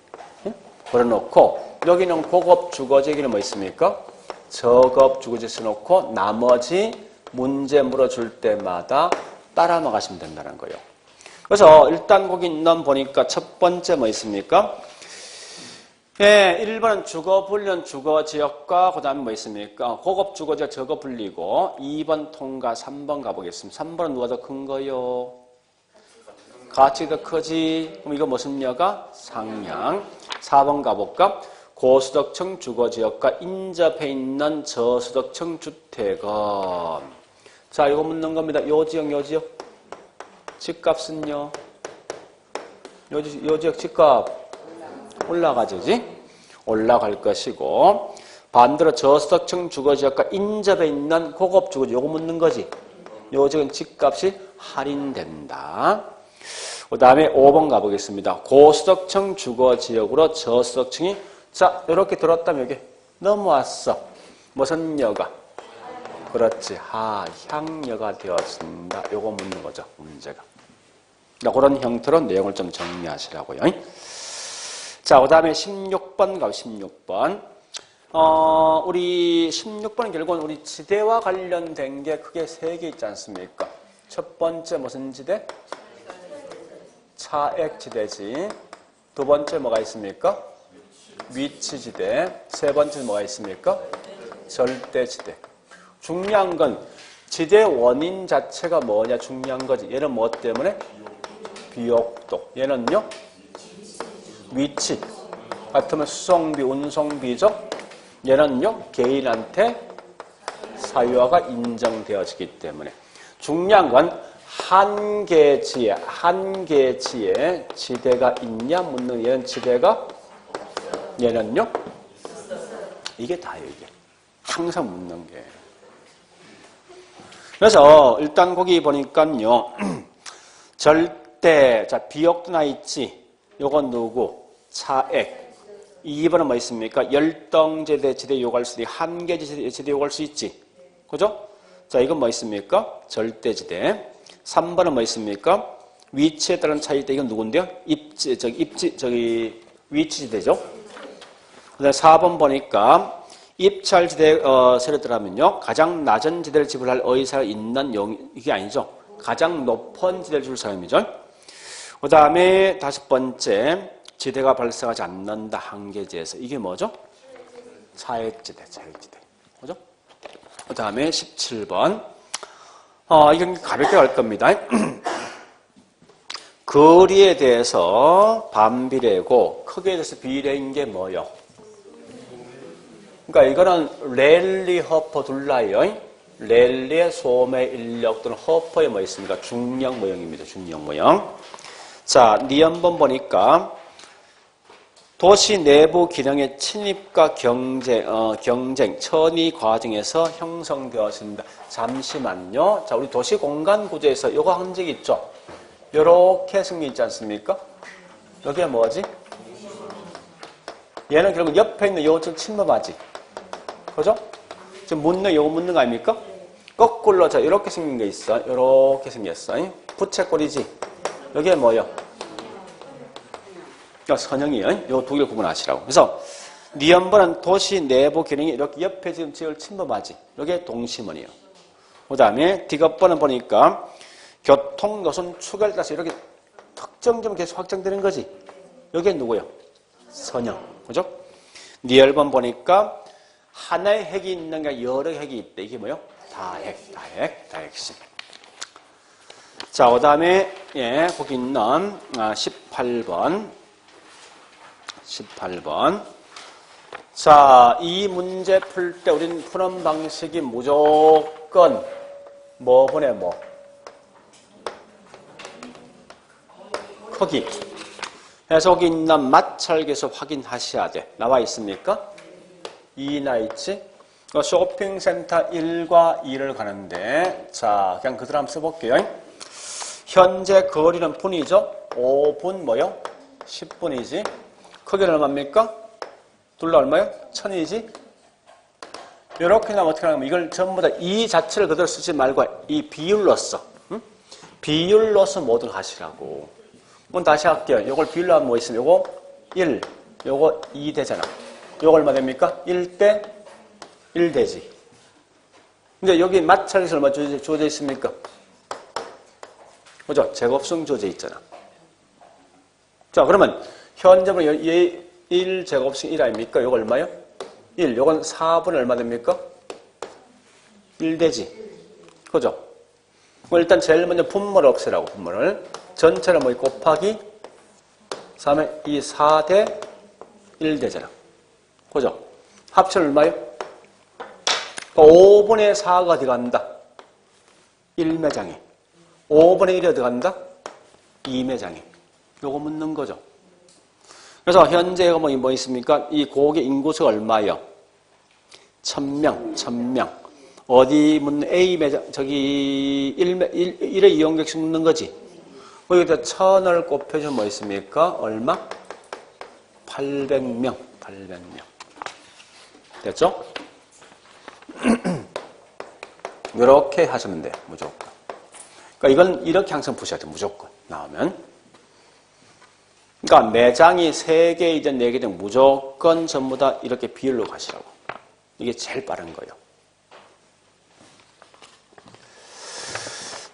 응? 그려놓고 여기는 고급 주거지, 여기는 뭐 있습니까? 저급 주거지 써놓고 나머지 문제 물어줄 때마다 따라 나가시면 된다는 거예요. 그래서 일단 거기 있는 보니까 첫 번째 뭐 있습니까? 예, 1번은 주거 분리는 주거 지역과 그 다음에 뭐 있습니까? 고급 주거 지역 저거 분리고 2번 통과 3번 가보겠습니다. 3번은 누가 더 큰 거요? 가치가 더 크지? 그럼 이거 무슨 여가? 상량. 4번 가볼까? 고수득층 주거지역과 인접해 있는 저수득층 주택은. 자, 이거 묻는 겁니다. 요 지역. 집값은요? 요 지역 집값 올라가지? 올라갈 것이고, 반대로 저수득층 주거지역과 인접해 있는 고급 주거지역, 요거 묻는 거지? 요 지역은 집값이 할인된다. 그 다음에 5번 가보겠습니다. 고수득층 주거지역으로 저수득층이 자, 이렇게 들었다면 여기 넘어왔어. 무슨 여가? 그렇지. 하향여가 되었습니다. 요거 묻는 거죠. 문제가. 그런 형태로 내용을 좀 정리하시라고요. 자, 그 다음에 16번 가고 16번. 우리 16번은 결국은 우리 지대와 관련된 게 크게 3개 있지 않습니까? 첫 번째 무슨 지대? 차액지대지. 두 번째 뭐가 있습니까? 위치지대. 세 번째 뭐가 있습니까? 절대지대. 중요한 건 지대 원인 자체가 뭐냐 중요한 거지. 얘는 뭐 때문에? 비옥도. 얘는요? 위치. 같으면 수송비, 운송비죠? 얘는요? 개인한테 사유화가 인정되어지기 때문에. 중요한 건 한 개지에 지대가 있냐 묻는 얘는 지대가 얘는요? 이게 다예요, 이게. 항상 묻는 게. 그래서 일단 거기 보니까요. 절대, 자, 비옥도 나 있지. 요건 누구? 차액. 2번은 뭐 있습니까? 열등지대 지대 요구할 수 있지. 한계지대 요구할 수 있지. 그죠? 자, 이건 뭐 있습니까? 절대지대. 3번은 뭐 있습니까? 위치에 따른 차이대. 이건 누군데요? 위치지대죠. 그다음에 4번 보니까 입찰지대 세를 들어가면요. 가장 낮은 지대를 지불할 의사가 있는 이게 아니죠. 가장 높은 지대를 줄 사람이죠. 그 다음에 5번째 지대가 발생하지 않는다. 한계지에서. 이게 뭐죠? 차액지대. 그죠? 그 다음에 17번. 이건 가볍게 갈 겁니다. 거리에 대해서 반비례고 크기에 대해서 비례인 게 뭐요? 그러니까 이거는 랠리, 허퍼 둘라예요. 랠리의 소매 인력 또는 허퍼의 뭐 있습니까? 중력 모형입니다. 중력 모형. 자, 니은번 보니까 도시 내부 기능의 침입과 경쟁, 천위 과정에서 형성되었습니다. 잠시만요. 자, 우리 도시 공간 구조에서 요거 한 적 있죠? 요렇게 생겨 있지 않습니까? 여기가 뭐지? 얘는 결국 옆에 있는 요거 좀 침범하지. 그죠? 지금 요거 묻는 거 아닙니까? 거꾸로, 자, 요렇게 생긴 게 있어. 요렇게 생겼어. 부채꼴이지. 여기에 뭐요? 선형이에요. 요 두 개를 구분하시라고. 그래서 니은번은 도시 내부 기능이 이렇게 옆에 지금 지역을 침범하지. 이게 동심원이에요. 그 다음에 디귿번은 보니까 교통 노선 추가를 따라서 이렇게 특정점은 계속 확장되는 거지. 여기에 누구요? 선형. 그죠? 니을번 보니까 하나의 핵이 있는 게 여러 핵이 있대. 이게 뭐요? 다핵심. 자, 그 다음에 거기 있는 18번. 자, 이 문제 풀 때 우리는 푸는 방식이 무조건 뭐분의 뭐? 크기. 해서 거기 있는 마찰계수 확인하셔야 돼. 나와 있습니까? 2나 있지? 쇼핑센터 1과 2를 가는데, 자, 그냥 그대로 한번 써볼게요. 현재 거리는 분이죠? 5분 뭐요? 10분이지? 크기는 얼마입니까? 둘러 얼마요? 1000이지? 이렇게 나면 어떻게 하냐면 이걸 전부 다 이 자체를 그대로 쓰지 말고 이 비율로 써. 응? 비율로서 모두 하시라고. 그럼 다시 할게요. 요걸 비율로 하면 뭐 있으면 요거 1, 요거 2 되잖아. 요거 얼마 됩니까? 1대 1 되지. 근데 여기 마찰에서 얼마 주어져 있습니까? 그죠? 제곱성 주어져 있잖아. 자, 그러면 현재는 1제곱성 1 아닙니까? 요거 얼마요? 1. 요건 4분의 얼마 됩니까? 1 되지. 그죠? 그럼 일단 제일 먼저 분모를 없애라고, 분모를. 전체를 뭐 곱하기 3에 이 4대 1 되잖아. 그죠? 합치면 얼마요? 5분의 4가 어디 간다? 1매장에. 5분의 1이 어디 간다? 2매장에. 요거 묻는 거죠. 그래서 현재 뭐 있습니까? 이 고객 인구수가 얼마예요? 1000명. 어디 묻는 A 매장, 저기 1의 이용객수 묻는 거지. 여기다 1000을 곱해주면 뭐 있습니까? 얼마? 800명. 됐죠? 이렇게 하시면 돼, 무조건. 그러니까 이건 이렇게 항상 보셔야 돼, 무조건. 나오면. 그러니까 매장이 3개 이든 4개 등 무조건 전부 다 이렇게 비율로 가시라고. 이게 제일 빠른 거예요.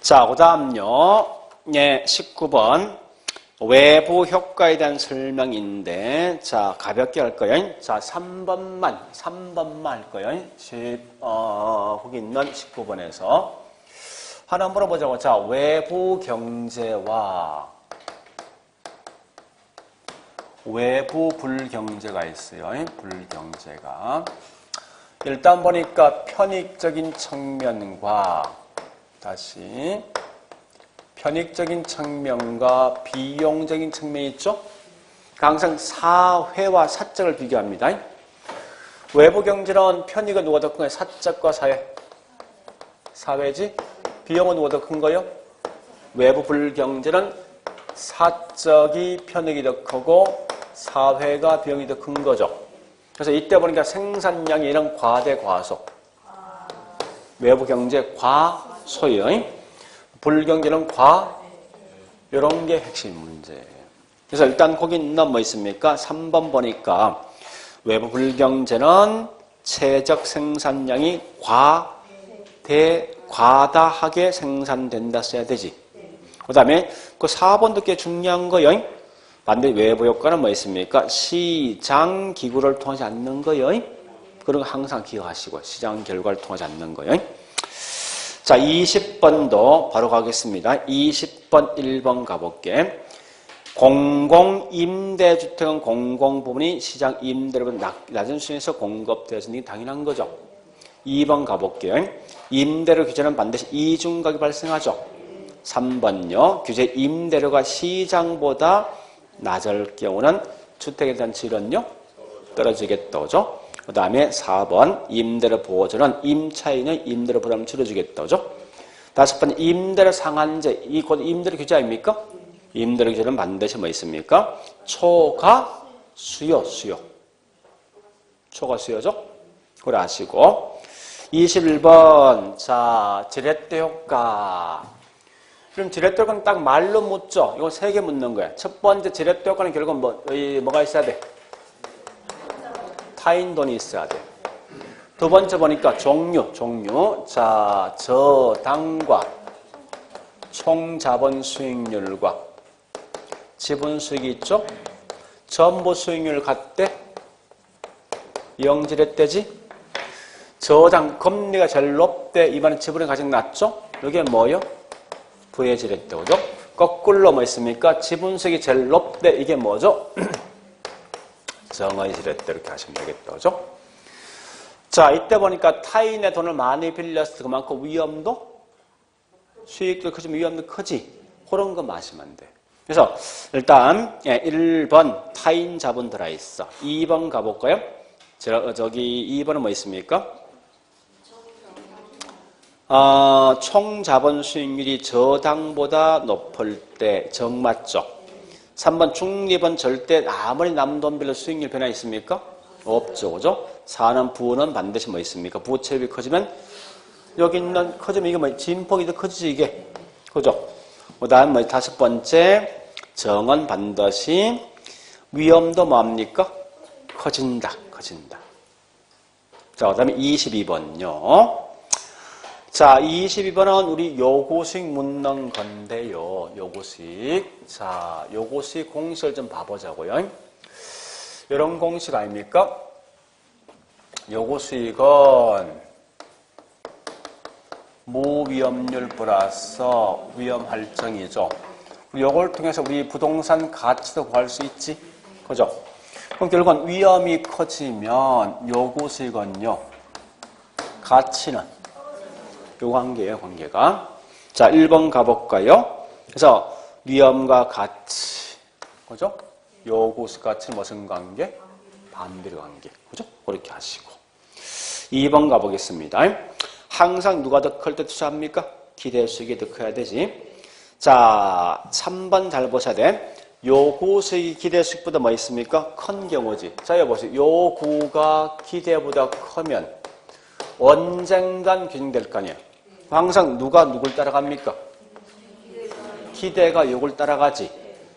자, 그 다음요. 예, 19번. 외부 효과에 대한 설명인데, 자, 가볍게 할 거예요. 자, 3번만 할 거예요. 거기 있는 19번에서. 하나 물어보자고. 자, 외부 경제와 외부 불경제가 있어요. 불경제가. 일단 보니까 편익적인 측면과 다시 편익적인 측면과 비용적인 측면이 있죠? 항상 사회와 사적을 비교합니다. 외부 경제는 편익은 누가 더 큰 거예요? 사적과 사회. 사회지? 비용은 누가 더 큰 거예요? 외부 불경제는 사적이 편익이 더 크고 사회가 비용이 더 큰 거죠. 그래서 이때 보니까 생산량이 이런 과대 과소. 외부 경제 과소요. 불경제는 과, 이런 게 핵심 문제예요. 그래서 일단 거기 있는 뭐 있습니까? 3번 보니까 외부 불경제는 체적 생산량이 과다하게 생산된다 써야 되지. 그 다음에 그 4번도 꽤 중요한 거요. 반대 외부 효과는 뭐 있습니까? 시장 기구를 통하지 않는 거요. 그런 거 항상 기억하시고 시장 결과를 통하지 않는 거요. 자, 20번도 바로 가겠습니다. 20번 1번 가볼게. 공공임대주택은 공공부문이 시장 임대료보다 낮은 수준에서 공급되어지는 게 당연한 거죠. 2번 가볼게요. 임대료 규제는 반드시 이중가격이 발생하죠. 3번요. 규제 임대료가 시장보다 낮을 경우는 주택에 대한 질은요 떨어지겠다죠. 그 다음에 4번 임대료 보호제는 임차인의 임대료 부담을 줄여주겠다죠. 5번 임대료 상한제, 이 곧 임대료 규제 아닙니까? 임대료 규제는 반드시 뭐 있습니까? 초과 수요. 초과 수요죠. 그걸 아시고. 21번 자 지렛대 효과. 그럼 지렛대 효과는 딱 말로 묻죠. 이거 3개 묻는 거야. 첫 번째 지렛대 효과는 결국 뭐가 있어야 돼? 타인 돈이 있어야 돼. 두 번째 보니까 종류. 자, 저당과 총 자본 수익률과 지분 수익이 있죠? 전부 수익률 같대? 영지렛대지? 저당 금리가 제일 높대. 이번에 지분이 가장 낮죠? 이게 뭐요? 부의 지렛대죠? 거꾸로 뭐 있습니까? 지분 수익이 제일 높대. 이게 뭐죠? 정의 지렛대 이렇게 하시면 되겠죠? 자, 이때 보니까 타인의 돈을 많이 빌렸을 때 그만큼 위험도 수익도 크지만 위험도 크지. 그런 거 마시면 돼. 그래서 일단 1번 타인 자본 들어있어. 2번 가볼까요? 저기 2번은 뭐 있습니까? 총 자본 수익률이 저당보다 높을 때 정맞죠. 3번 중립은 절대 아무리 남 돈 빌려 수익률 변화 있습니까? 없죠. 그죠? 사는 부는 반드시 뭐 있습니까? 부채비 커지면 여기 있는 커지면 이게 뭐 진폭이 더 커지지 이게. 그죠? 그 다음 뭐 다섯 번째 정은 반드시 위험도 뭐합니까? 커진다. 커진다. 자, 그 다음에 22번요. 자, 22번은 우리 요구식 묻는 건데요. 요구식. 자, 요구식 공식을 좀 봐보자고요. 이런 공식 아닙니까? 요구식은 무위험률 플러스 위험할정이죠. 요걸 통해서 우리 부동산 가치도 구할 수 있지. 그죠? 그럼 결국은 위험이 커지면 요구식은요. 가치는 요 관계예요, 관계가. 자, 1번 가볼까요? 그래서 위험과 가치. 그죠? 요구식 가치는 무슨 관계? 반비례 관계. 그죠? 그렇게 하시고. 2번 가보겠습니다. 항상 누가 더 클 때 투자합니까? 기대수익이 더 커야 되지. 자, 3번 잘 보셔야 돼. 요구수익이 기대수익보다 뭐 있습니까? 큰 경우지. 자, 여보세요. 요구가 기대보다 크면 언젠간 균형될 거 아니에요. 항상 누가 누굴 따라갑니까? 기대가 요구를 따라가지.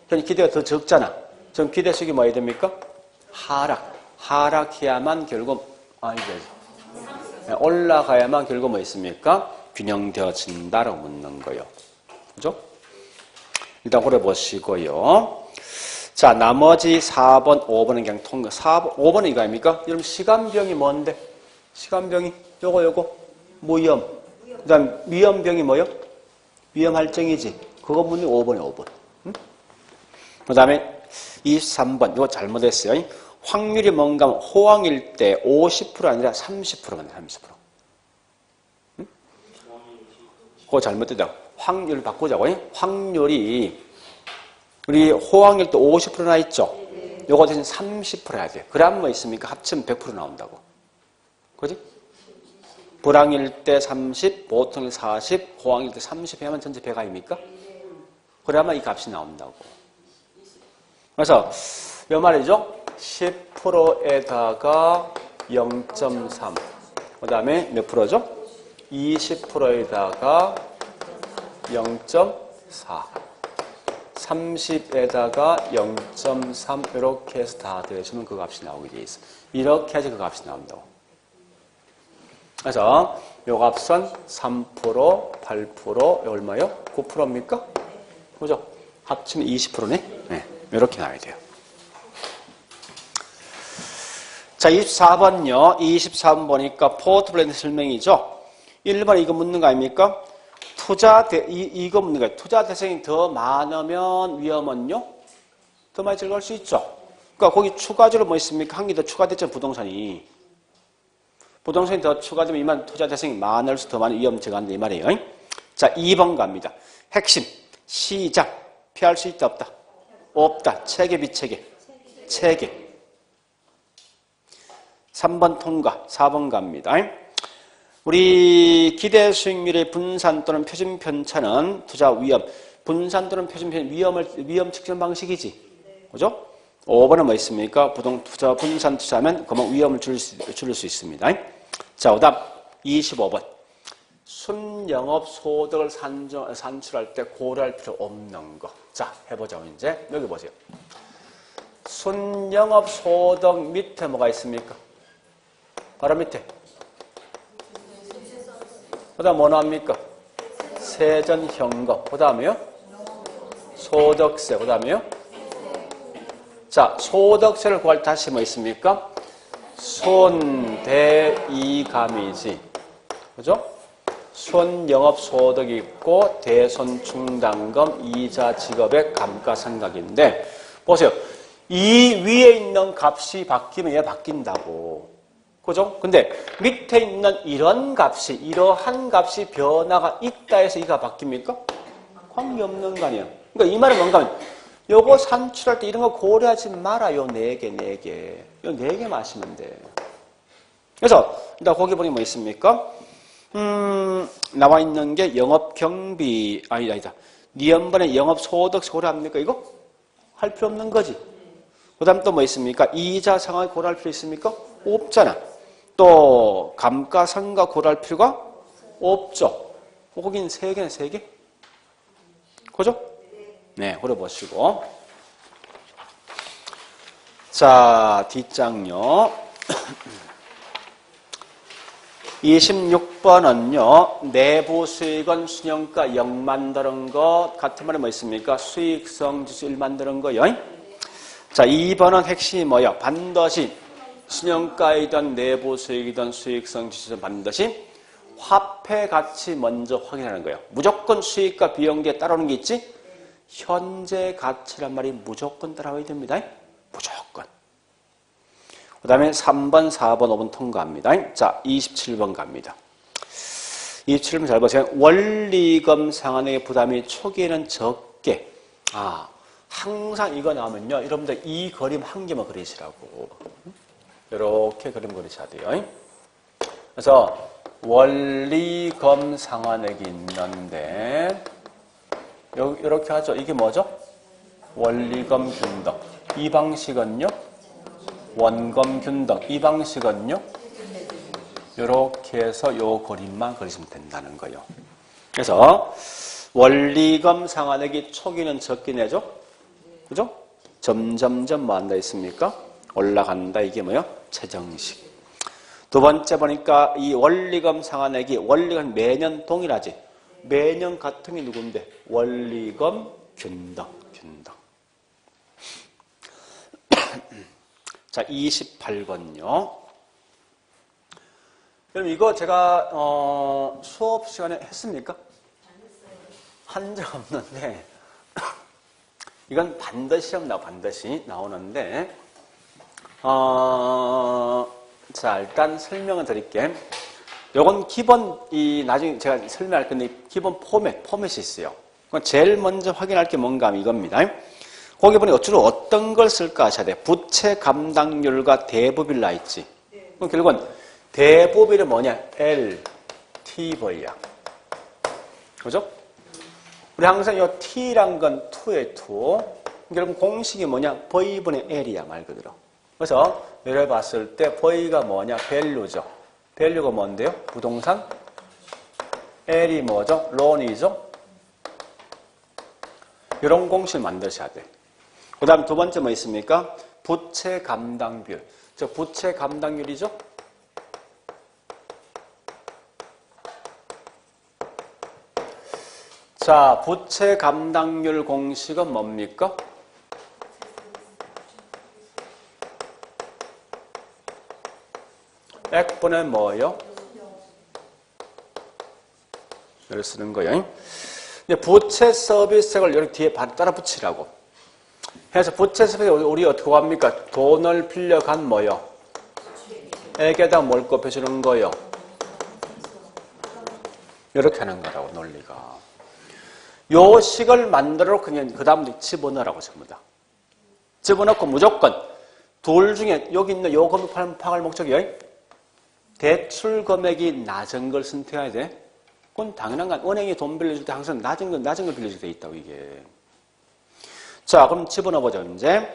그럼 기대가 더 적잖아. 그럼 기대수익이 뭐 해야 됩니까? 하락해야만 결국 올라가야만 결국 뭐 있습니까? 균형되어진다라고 묻는 거예요. 그죠? 일단 그래 보시고요. 자, 나머지 4번, 5번은 그냥 통과. 5번은 이거 아닙니까? 여러분, 시간병이 뭔데? 시간병이 요거 무위험. 그 다음 위험병이 뭐요? 위험할정이지. 그거 묻는 5번에 5번. 응? 그 다음에 23번. 이거 잘못했어요. 확률이 뭔가 호황일 때 50% 아니라 30%만 30%. 응? 그거 잘못됐다. 확률 바꾸자고. 확률이 우리 호황일 때 50%나 있죠. 요거 대신 30% 해야 돼. 그러면 뭐 있습니까? 합치면 100% 나온다고. 그지? 불황일 때 30, 보통일 40, 호황일 때 30 하면 전체 100 아닙니까? 그래야만 이 값이 나온다고. 그래서 요 말이죠. 10%에다가 0.3. 그 다음에 몇 프로죠? 20%에다가 0.4. 30에다가 0.3 이렇게 해서 다 더해주면 그 값이 나오게 돼 있어. 이렇게 해야지 그 값이 나온다고. 그래서 요 값은 3%, 8%, 얼마요? 9%입니까? 그죠? 합치면 20%네? 네. 이렇게 나와야 돼요. 자, 24번요. 23번 보니까 포트플랜 설명이죠. 1번 이거 묻는 거 아닙니까? 이거 묻는 거예요. 투자 대상이 더 많으면 위험은요? 더 많이 들어갈 수 있죠. 그러니까 거기 추가적으로 뭐 있습니까? 한 개 더 추가됐죠, 부동산이. 부동산이 더 추가되면 이만 투자 대상이 많을수록 더 많은 위험 증가한다, 이 말이에요. 자, 2번 갑니다. 핵심, 시작. 피할 수 있다, 없다? 없다. 체계, 비체계? 체계. 3번 통과, 4번 갑니다. 우리 기대 수익률의 분산 또는 표준 편차는 투자 위험, 분산 또는 표준 편차 위험 측정 방식이지. 그죠? 5번은 뭐 있습니까? 투자 분산 투자하면 그만 위험을 줄일 수 있습니다. 자, 그다음 25번. 순영업 소득을 산출할 때 고려할 필요 없는 거. 자, 해보자고 이제. 여기 보세요. 순영업 소득 밑에 뭐가 있습니까? 바로 밑에. 그 다음 뭐 나옵니까? 세전 현금. 그 다음에요? 소득세. 그 다음에요? 자, 소득세를 구할 때 다시 뭐 있습니까? 손대이감이지. 그죠? 손영업소득이 있고 대손충당금, 이자 지급액, 감가상각인데 보세요. 이 위에 있는 값이 바뀌면 얘 바뀐다고. 그죠? 근데 밑에 있는 이러한 값이 변화가 있다 해서 이가 바뀝니까? 관계없는 거 아니에요. 그러니까 이 말은 뭔가 하면 요거 산출할 때 이런 거 고려하지 마라. 요 4개. 요 4개만 하시면 돼. 그래서 일단 거기 보니 뭐 있습니까? 나와 있는 게 영업경비, 아니다. 니은번에 영업소득 고려합니까? 이거? 할 필요 없는 거지. 그 다음 또 뭐 있습니까? 이자 상환 고려할 필요 있습니까? 없잖아. 또 감가상각 고려할 필요가 없죠. 거긴 세 개네, 세 개. 그죠? 네, 고려보시고. 자, 뒷장요. 26번은요. 내부 수익은 순영가 0 만드는 것. 같은 말이 뭐 있습니까? 수익성 지수 1 만드는 거요. 자, 2번은 핵심이 뭐야? 반드시 순영가이든 내부 수익이든 수익성 지수는 반드시 화폐 가치 먼저 확인하는 거예요. 무조건 수익과 비용 뒤에 따라오는 게 있지? 현재 가치란 말이 무조건 따라와야 됩니다. 무조건. 그 다음에 3번, 4번, 5번 통과합니다. 자, 27번 갑니다. 27번 잘 보세요. 원리금 상환의 부담이 초기에는 적게. 항상 이거 나오면요. 여러분들 이 그림 한 개만 그리시라고. 이렇게 그림 그리셔야 돼요. 그래서 원리금 상환액이 있는데 이렇게 하죠. 이게 뭐죠? 원리금 균등. 이 방식은요. 원금 균등. 이 방식은요. 이렇게 해서 이 그림만 그리시면 된다는 거예요. 그래서 원리금 상환액이 초기는 적게 내죠. 그죠? 점점점 뭐 한다 했습니까? 올라간다. 이게 뭐요? 최정식. 두 번째 보니까 이 원리금 상환액이 원리금 매년 동일하지. 매년 같은 게 누군데? 원리금 균등. 자, 28번요. 그럼 이거 제가 수업 시간에 했습니까? 한 적 없는데 이건 반드시 반드시 나오는데 자, 일단 설명을 드릴게요. 요건 기본, 나중에 제가 설명할 건데, 기본 포맷이 있어요. 제일 먼저 확인할 게 뭔가 하면 이겁니다. 거기 보니 주로 어떤 걸 쓸까 하셔야 돼. 부채 감당률과 대부비를 나있지. 그럼 결국은 대부비는 뭐냐? LTV야. 그죠? 우리 항상 이 T란 건 2의 2. 결국 공식이 뭐냐? V분의 L이야, 말 그대로. 그래서 예를 봤을 때 V가 뭐냐? 밸류죠. 밸류가 뭔데요? 부동산. L이 뭐죠? 론이죠. 이런 공식을 만드셔야 돼. 그 다음 두 번째 뭐 있습니까? 부채 감당률. 저 부채 감당률이죠? 자, 부채 감당률 공식은 뭡니까? X분의 뭐예요? 이렇게 쓰는 거예요. 부채 서비스액을 여기 뒤에 따라 붙이라고. 해서 부채 서비스액 우리 어떻게 합니까? 돈을 빌려간 뭐요? 액에다 뭘 곱해주는 거요? 이렇게 하는 거라고, 논리가. 요 식을 만들어 그냥 그 다음 집어넣으라고 전부 다. 집어넣고 무조건 둘 중에 여기 있는 요 금액 파악할 목적이요. 대출 금액이 낮은 걸 선택해야 돼. 그건 당연한 건 은행이 돈 빌려줄 때 항상 낮은 걸 빌려줄 때 있다고 이게. 자, 그럼 집어넣어보죠. 이제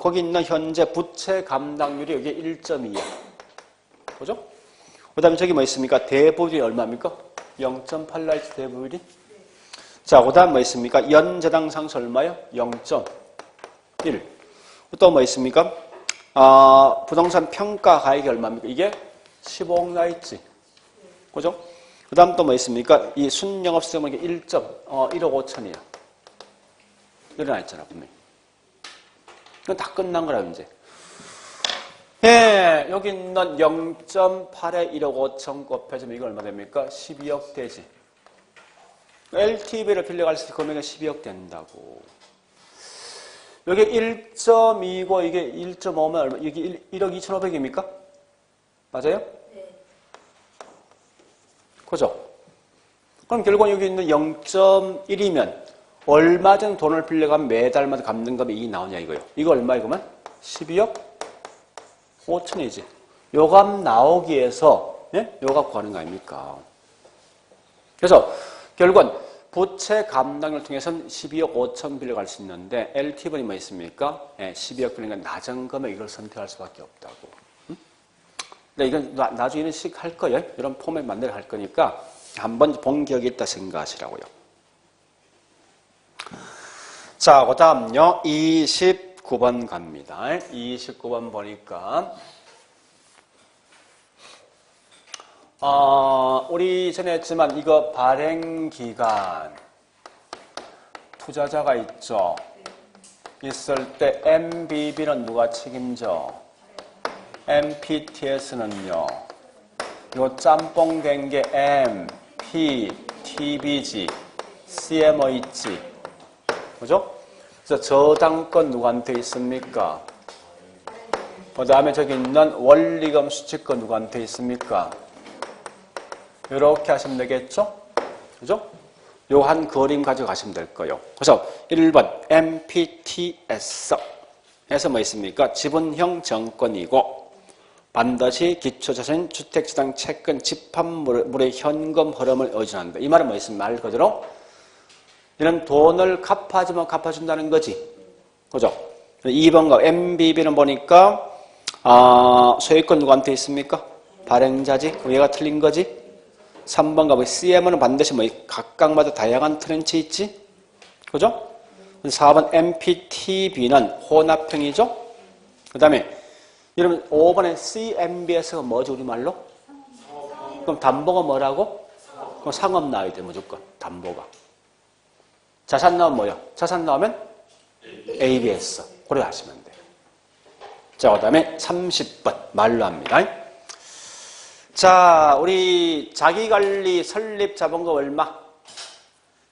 거기 있는 현재 부채 감당률이 여기 1.2야. 그죠? 그 다음에 저기 뭐 있습니까? 대부분이 얼마입니까? 0.8라이트 대부분이. 자, 그 다음 뭐 있습니까? 연재당 상수 얼마요? 0.1. 또 뭐 있습니까? 부동산 평가 가액이 얼마입니까? 이게 15억 나있지. 그죠? 그 다음 또 뭐 있습니까? 이 순영업세금은 1억 5천이야. 일어나 있잖아, 분명히. 이건 다 끝난 거라, 이제. 예, 여기 있는 0.8에 1억 5천 곱해주면 이거 얼마 됩니까? 12억 되지. LTV를 빌려갈 수 있는 금액은 12억 된다고. 여기 1.2고 이게 1.5면 얼마? 여기 1억 2,500입니까? 맞아요? 네. 그죠? 그럼 결국 여기 있는 0.1이면 얼마 전 돈을 빌려가면 매달마다 갚는 값이 이게 나오냐 이거요. 이거 얼마 이거면? 12억 5천이지. 요 값 나오기 위해서 요 값 구하는 거 아닙니까? 그래서 결국은 부채 감당을 통해서는 12억 5천 빌려갈 수 있는데 LTV는 뭐 있습니까? 12억 빌리니까 낮은 금액 이걸 선택할 수밖에 없다고. 근데 이건 나중에 이런 식 할 거예요. 이런 포맷 만들어 할 거니까 한번 본 기억이 있다 생각하시라고요. 자, 그 다음요. 29번 갑니다. 29번 보니까 우리 전에 했지만 이거 발행기간 투자자가 있죠. 있을 때 MBB는 누가 책임져? MPTS는요. 이거 짬뽕 된 게 M, P, TB지, CMO 있지. 그죠? 그래서 저당권 누구한테 있습니까? 그 다음에 저기 있는 원리금 수취권 누구한테 있습니까? 이렇게 하시면 되겠죠? 그죠? 요 한 그림 가지고 가시면 될 거예요. 그래서 1번 MPTS 해서 뭐 있습니까? 지분형 정권이고 반드시 기초자산 주택시장 채권 집합물의 현금 흐름을 의존한다. 이 말은 뭐 있습니까? 말 그대로 이런 돈을 갚아주면 갚아준다는 거지. 그죠? 2번가 MBB는 보니까 소유권 누구한테 있습니까? 발행자지. 얘가 틀린 거지. 3번가 뭐 CM은 반드시 뭐 각각마다 다양한 트렌치 있지. 그죠? 4번 MPTB는 혼합형이죠. 그 다음에 여러분 5번에 CMBS가 뭐죠 우리말로? 그럼 담보가 뭐라고? 그럼 상업 나와야 돼 무조건 담보가. 자산 나오면 뭐요? 자산 나오면 ABS. 그래 하시면 돼요. 자, 그 다음에 30번 말로 합니다. 자, 우리 자기관리 설립 자본금 얼마?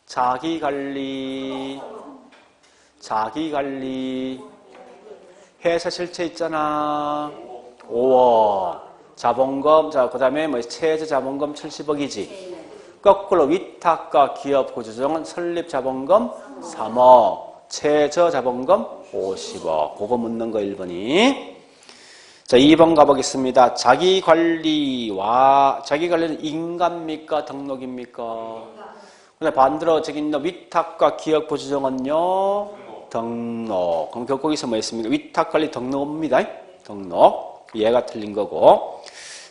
자기관리 회사 실체 있잖아. 5억. 자본금, 자, 그 다음에 뭐 최저 자본금 70억이지. 거꾸로 위탁과 기업 구조조정은 설립 자본금 3억, 최저 자본금 50억. 그거 묻는 거 1번이. 자, 2번 가보겠습니다. 자기관리는 인가입니까? 등록입니까? 근데 반대로 저기 있는 위탁과 기업 구조조정은요? 등록. 그럼 거기서 뭐 있습니까? 위탁관리 등록입니다. 등록. 얘가 틀린 거고.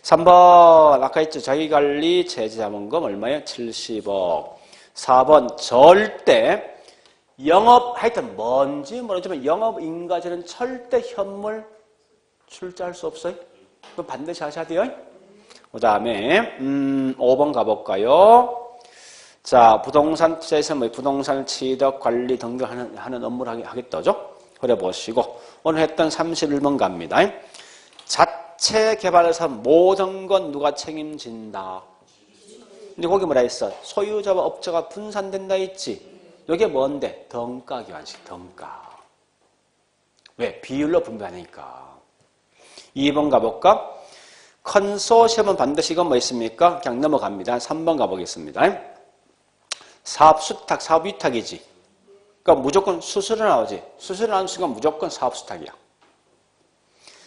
3번 아까 했죠. 자기관리 최저자본금 얼마예요? 70억. 4번 절대 영업 하여튼 뭔지 모르지만 영업인가제는 절대 현물 출자할 수 없어요. 그거 반드시 하셔야 돼요. 그 다음에 5번 가볼까요? 자, 부동산 투자에서 뭐 부동산 취득 관리 등등 하는 업무를 하겠다죠. 그래 보시고 오늘 했던 31번 갑니다. 자체 개발해서 모든 건 누가 책임진다. 근데 거기 뭐라 했어? 소유자와 업자가 분산된다 했지. 이게 뭔데? 등가 기관식 등가. 왜? 비율로 분배하니까. 2번 가볼까? 컨소시엄은 반드시 이건 뭐 있습니까? 그냥 넘어갑니다. 3번 가보겠습니다. 사업수탁, 사업위탁이지. 그러니까 무조건 수수료 나오지. 수수료 나오는 순간 무조건 사업수탁이야.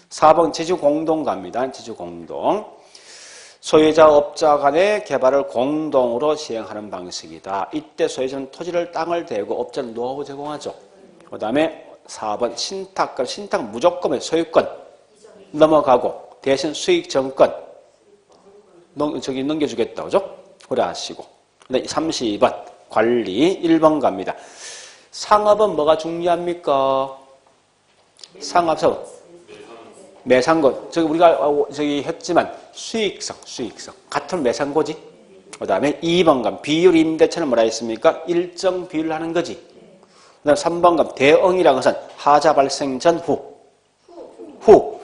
4번 지주공동 갑니다. 지주공동. 소유자, 업자 간의 개발을 공동으로 시행하는 방식이다. 이때 소유자는 토지를 땅을 대고 업자는 노하우 제공하죠. 그 다음에 4번 신탁, 신탁 무조건 소유권 넘어가고 대신 수익 정권 넘겨주겠다. 그죠? 그래 하시고. 32번 관리 1번 갑니다. 상업은 뭐가 중요합니까? 상업은 매상고. 우리가 했지만 수익성. 같은 매상고지. 그 다음에 2번 감 비율 임대차는 뭐라 했습니까? 일정 비율을 하는 거지. 그 다음 3번 감 대응이라는 것은 하자 발생 전 후.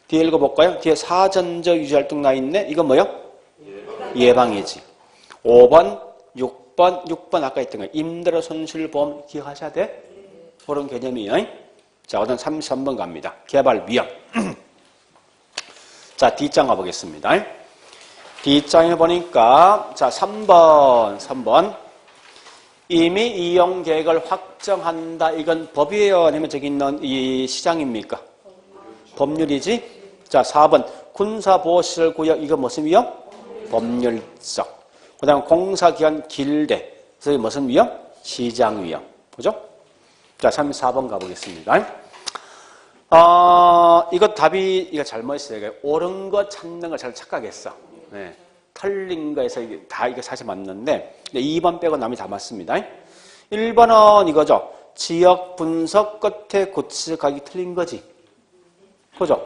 뒤에 읽어볼까요? 뒤에 사전적 유지활동 나 있네. 이건 뭐요? 예방이지. 5번, 6번 아까 했던 거 임대료 손실보험 기억하셔야 돼. 그런 개념이에요. 자, 그다음 33번 갑니다. 개발 위험. 자, D장 가보겠습니다. D장에 보니까 자 3번 이미 이용 계획을 확정한다. 이건 법이에요? 아니면 저기 있는 이 시장입니까? 법률이지. 자, 4번 군사보호시설구역 이거 무슨 위험? 법률적. 그 다음 공사기간 길대. 그래서 무슨 위험? 시장 위험. 그죠? 자, 34번 가보겠습니다. 이거 답이, 이거 잘못했어요. 옳은 거 찾는 걸 잘 착각했어. 네. 틀린 거에서 이게 다 이거 사실 맞는데, 2번 빼고 남이 다 맞습니다. 1번은 이거죠. 지역 분석 끝에 고치가기 틀린 거지. 그죠?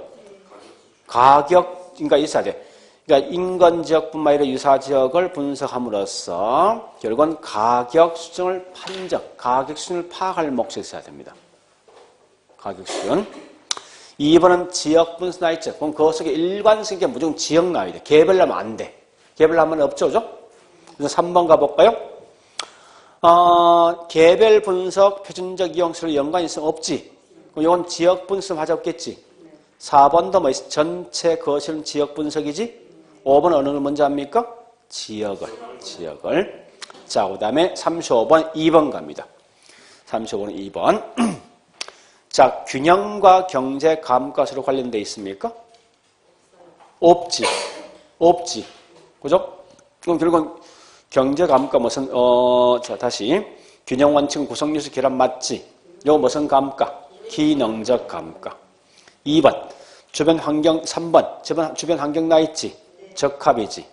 가격, 그러니까 있어야 돼. 그러니까 인근 지역뿐만 아니라 유사 지역을 분석함으로써 결국은 가격 수준을 판정, 가격 수준을 파악할 목적이 있어야 됩니다. 가격 수준. 2번은 지역 분석 나와 있죠. 그럼 그 속에 일관성이 무조건 지역 나와야 돼. 개별하면 안 돼. 개별하면 없죠, 그죠? 그래서 3번 가볼까요? 개별 분석 표준적 이용수로 연관이 있으면 없지. 그럼 이건 지역 분석 하자 없겠지. 4번도 뭐 있어? 전체 거실은 지역 분석이지. 5번 어느 걸 먼저 합니까? 지역을. 자, 그 다음에 35번 2번 갑니다. 35번 2번. 자, 균형과 경제 감가수로 관련돼 있습니까? 없지. 그죠? 그럼 결국은 경제 감가 무슨, 자, 다시. 균형 원칙 구성요소 결합 맞지? 요거 무슨 감가? 기능적 감가. 2번. 주변 환경, 3번. 주변 환경 나 있지? 적합이지.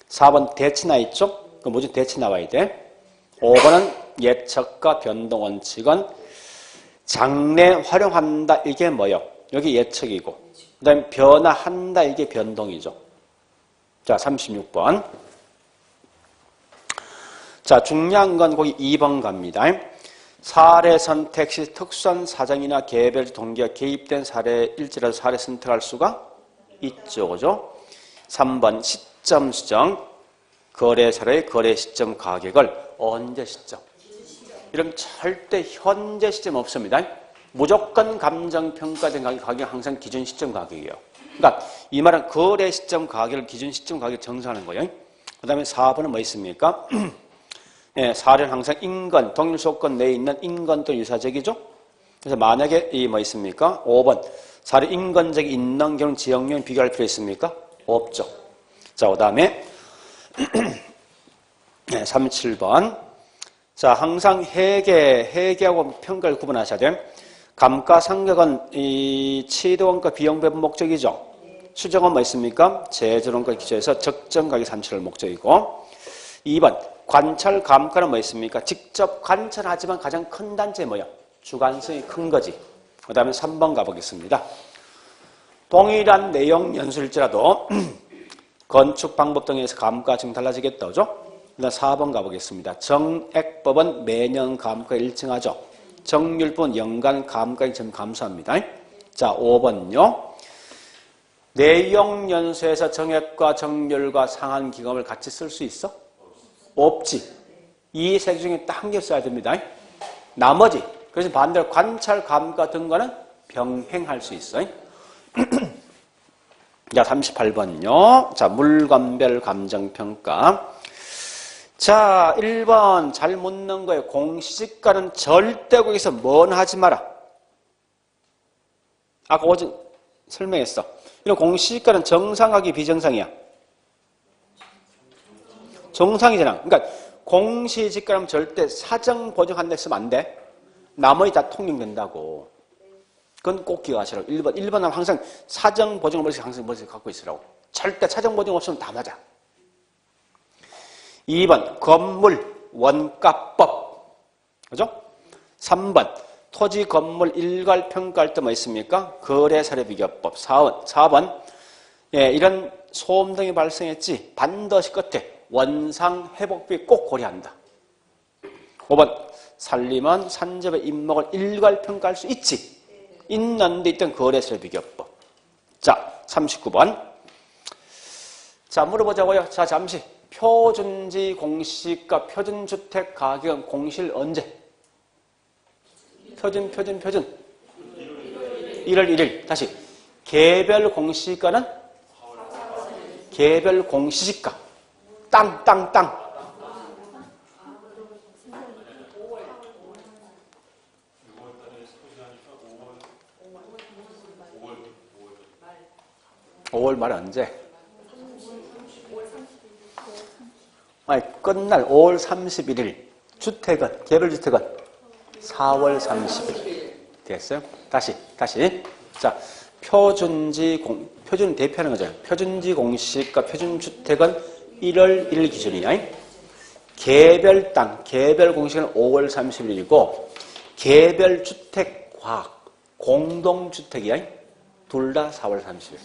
4번 대치 나 있죠? 그 뭐지? 대치 나와야 돼. 5번은 예측과 변동 원칙은 장래 활용한다. 이게 뭐요? 여기 예측이고. 그 다음에 변화한다. 이게 변동이죠. 자, 36번. 자, 중요한 건 거기 2번 갑니다. 사례 선택 시 특수한 사정이나 개별 동기가 개입된 사례일지라도 사례 선택할 수가 있죠. 그죠? 3번 시점 수정. 거래 사례의 거래 시점 가격을 언제 시점? 이러면 절대 현재 시점 없습니다. 무조건 감정평가된 가격 항상 기준 시점 가격이에요. 그러니까 이 말은 거래 시점 가격을 기준 시점 가격 정사하는 거예요. 그 다음에 4번은 뭐 있습니까? 네, 사례는 항상 인근, 동일 조건 내에 있는 인근 또 유사적이죠. 그래서 만약에 이 뭐 있습니까? 5번 사례 인근적이 있는 경우 지역령 비교할 필요 있습니까? 없죠. 자, 그 다음에 네, 37번. 자, 항상 회계하고 평가를 구분하셔야 돼요. 감가상각은 이 치도원가 비용 배분 목적이죠. 추정은 뭐 있습니까? 제조원가 기초에서 적정 가격 산출할 목적이고. 2번 관찰 감가는 뭐 있습니까? 직접 관찰하지만 가장 큰 단체 뭐야? 주관성이 큰 거지. 그 다음에 3번 가보겠습니다. 동일한 내용 연수일지라도 건축 방법 등에서 감가 지금 달라지겠다. 그죠? 그다음 4번 가보겠습니다. 정액법은 매년 감가 일정하죠. 정률법은 연간 감가액 점 감소합니다. 자, 5번요. 내용 연수에서 정액과 정률과 상한 기금을 같이 쓸 수 있어? 없지. 이 세 중에 딱 한 개 써야 됩니다. 나머지. 그래서 반대로 관찰 감가 등과는 병행할 수 있어요. 자, 38번요. 자, 물건별 감정평가. 자, 1번 잘 묻는 거예요. 공시지가는 절대 거기서 뭔 하지 마라. 아까 어제 설명했어. 이런 공시지가는 정상하기 비정상이야. 정상이잖아. 그러니까 공시지가는 절대 사정 보정한다 했으면 안 돼. 나머지 다 통용된다고. 그건 꼭 기억하시라고. 1번은 항상 사정 보정을 항상 갖고 있으라고. 절대 사정 보정 없으면 다 맞아. 2번 건물 원가법. 그죠? 3번 토지 건물 일괄 평가할 때 뭐 있습니까? 거래 사례 비교법. 4번 예, 이런 소음 등이 발생했지 반드시 끝에 원상 회복비 꼭 고려한다. 5번 산림은 산접의 임목을 일괄 평가할 수 있지. 있는데 있던 거래 사례 비교법. 자, 39번. 자, 물어보자고요. 자, 잠시. 표준지 공시가 표준주택 가격은 공시를 언제? 표준. 1월 1일. 다시. 개별 공시가는? 개별 공시지가. 땅. 5월 말에 언제? 아니, 끝날 5월 31일. 주택은, 개별주택은 4월 30일. 됐어요? 다시. 자, 표준 대표하는 거죠. 표준지 공시가 표준주택은 1월 1일 기준이야. 개별 땅, 개별 공시는 5월 30일이고, 개별주택과 공동주택이야. 둘 다 4월 30일.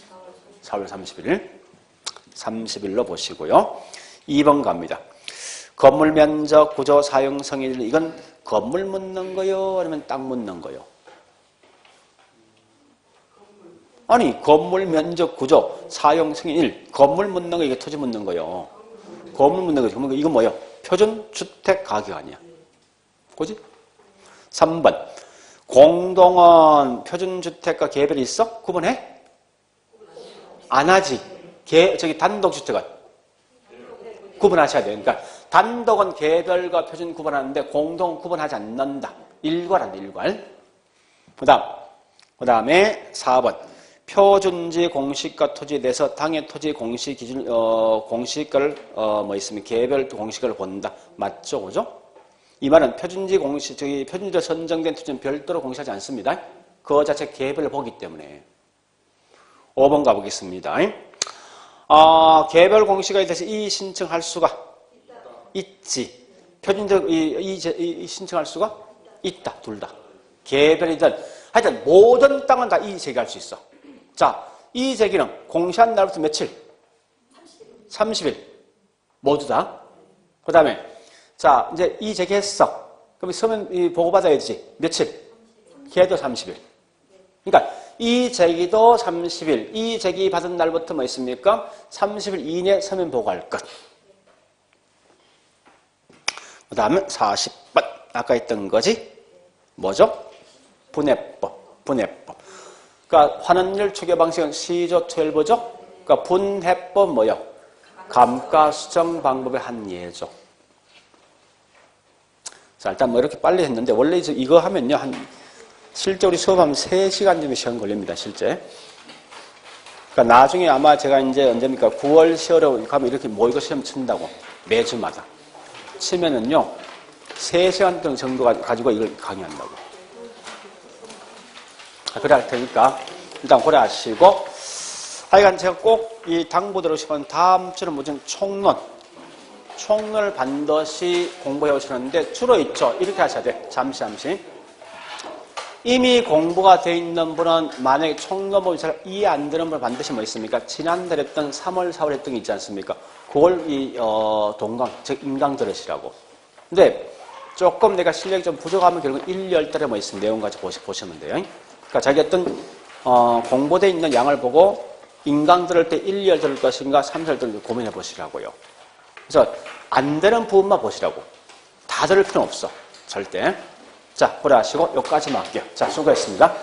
4월 30일. 30일로 보시고요. 2번 갑니다. 건물 면적, 구조, 사용, 성일. 이건 건물 묻는 거요? 아니면 땅 묻는 거요? 아니, 건물 면적, 구조, 사용, 성일. 건물 묻는 거, 이게 토지 묻는 거요. 건물 묻는 거죠. 그러면 이건 뭐요? 표준주택 가격 아니야. 그지? 3번. 공동은 표준주택과 개별이 있어? 구분해? 안 하지. 단독주택은 구분하셔야 돼요. 그러니까 단독은 개별과 표준 구분하는데 공동은 구분하지 않는다. 일괄한다, 일괄. 그 다음에 4번. 표준지 공시가 토지에 대해서 당해 토지 공시 기준, 공시가를, 있으면 개별 공시가를 본다. 맞죠? 그죠? 이 말은 표준지 공시, 표준지로 선정된 토지는 별도로 공시하지 않습니다. 그 자체 개별을 보기 때문에. 5번 가보겠습니다. 개별 공시가에 대해서 이의 신청할 수가 있지. 표준적 이 신청할 수가 있다. 둘 다. 개별이든 하여튼 모든 땅은 다 이의 제기할 수 있어. 자, 이의 제기는 공시한 날부터 며칠? 30일. 모두 다. 그 다음에 자, 이제 이의 제기했어. 그럼 서면 보고받아야지. 며칠? 걔도 30일. 그러니까 이 제기도 30일, 이 제기 받은 날부터 뭐 있습니까? 30일 이내에 서면 보고할 것. 그 다음에 40번. 아까 했던 거지? 뭐죠? 분해법. 그러니까 환원율 추계 방식은 시조투일보죠? 그러니까 분해법 뭐요? 감가 수정 방법의 한 예죠. 자, 일단 뭐 이렇게 빨리 했는데 원래 이거 하면요. 실제 우리 수업하면 3시간 정도 시간 걸립니다, 실제. 그러니까 나중에 아마 제가 이제 언제입니까? 9월, 10월에 가면 이렇게 모의고 시험 친다고. 매주마다. 치면은요, 3시간 정도 가지고 이걸 강의한다고. 그래 할 테니까, 일단 고려 하시고, 하여간 제가 꼭 이 당부대로 싶으면 다음 주는 무슨 총론을 반드시 공부해 오시는데, 주로 있죠. 이렇게 하셔야 돼. 잠시. 이미 공부가 돼 있는 분은 만약에 총론법이 잘 이해 안 되는 분은 반드시 뭐 있습니까? 지난달에 했던 3월, 4월 했던 게 있지 않습니까? 그걸 동강, 즉 인강 들으시라고. 근데 조금 내가 실력이 좀 부족하면 결국 1, 2월달에 뭐 있으면 내용 가지고 보시면 돼요. 그러니까 자기 어떤 공부되어 있는 양을 보고 인강 들을 때 1, 2월 들을 것인가 3, 4월 들을 고민해 보시라고요. 그래서 안 되는 부분만 보시라고. 다 들을 필요는 없어. 절대. 자, 고려하시고 여기까지만 할게요. 자, 수고했습니다.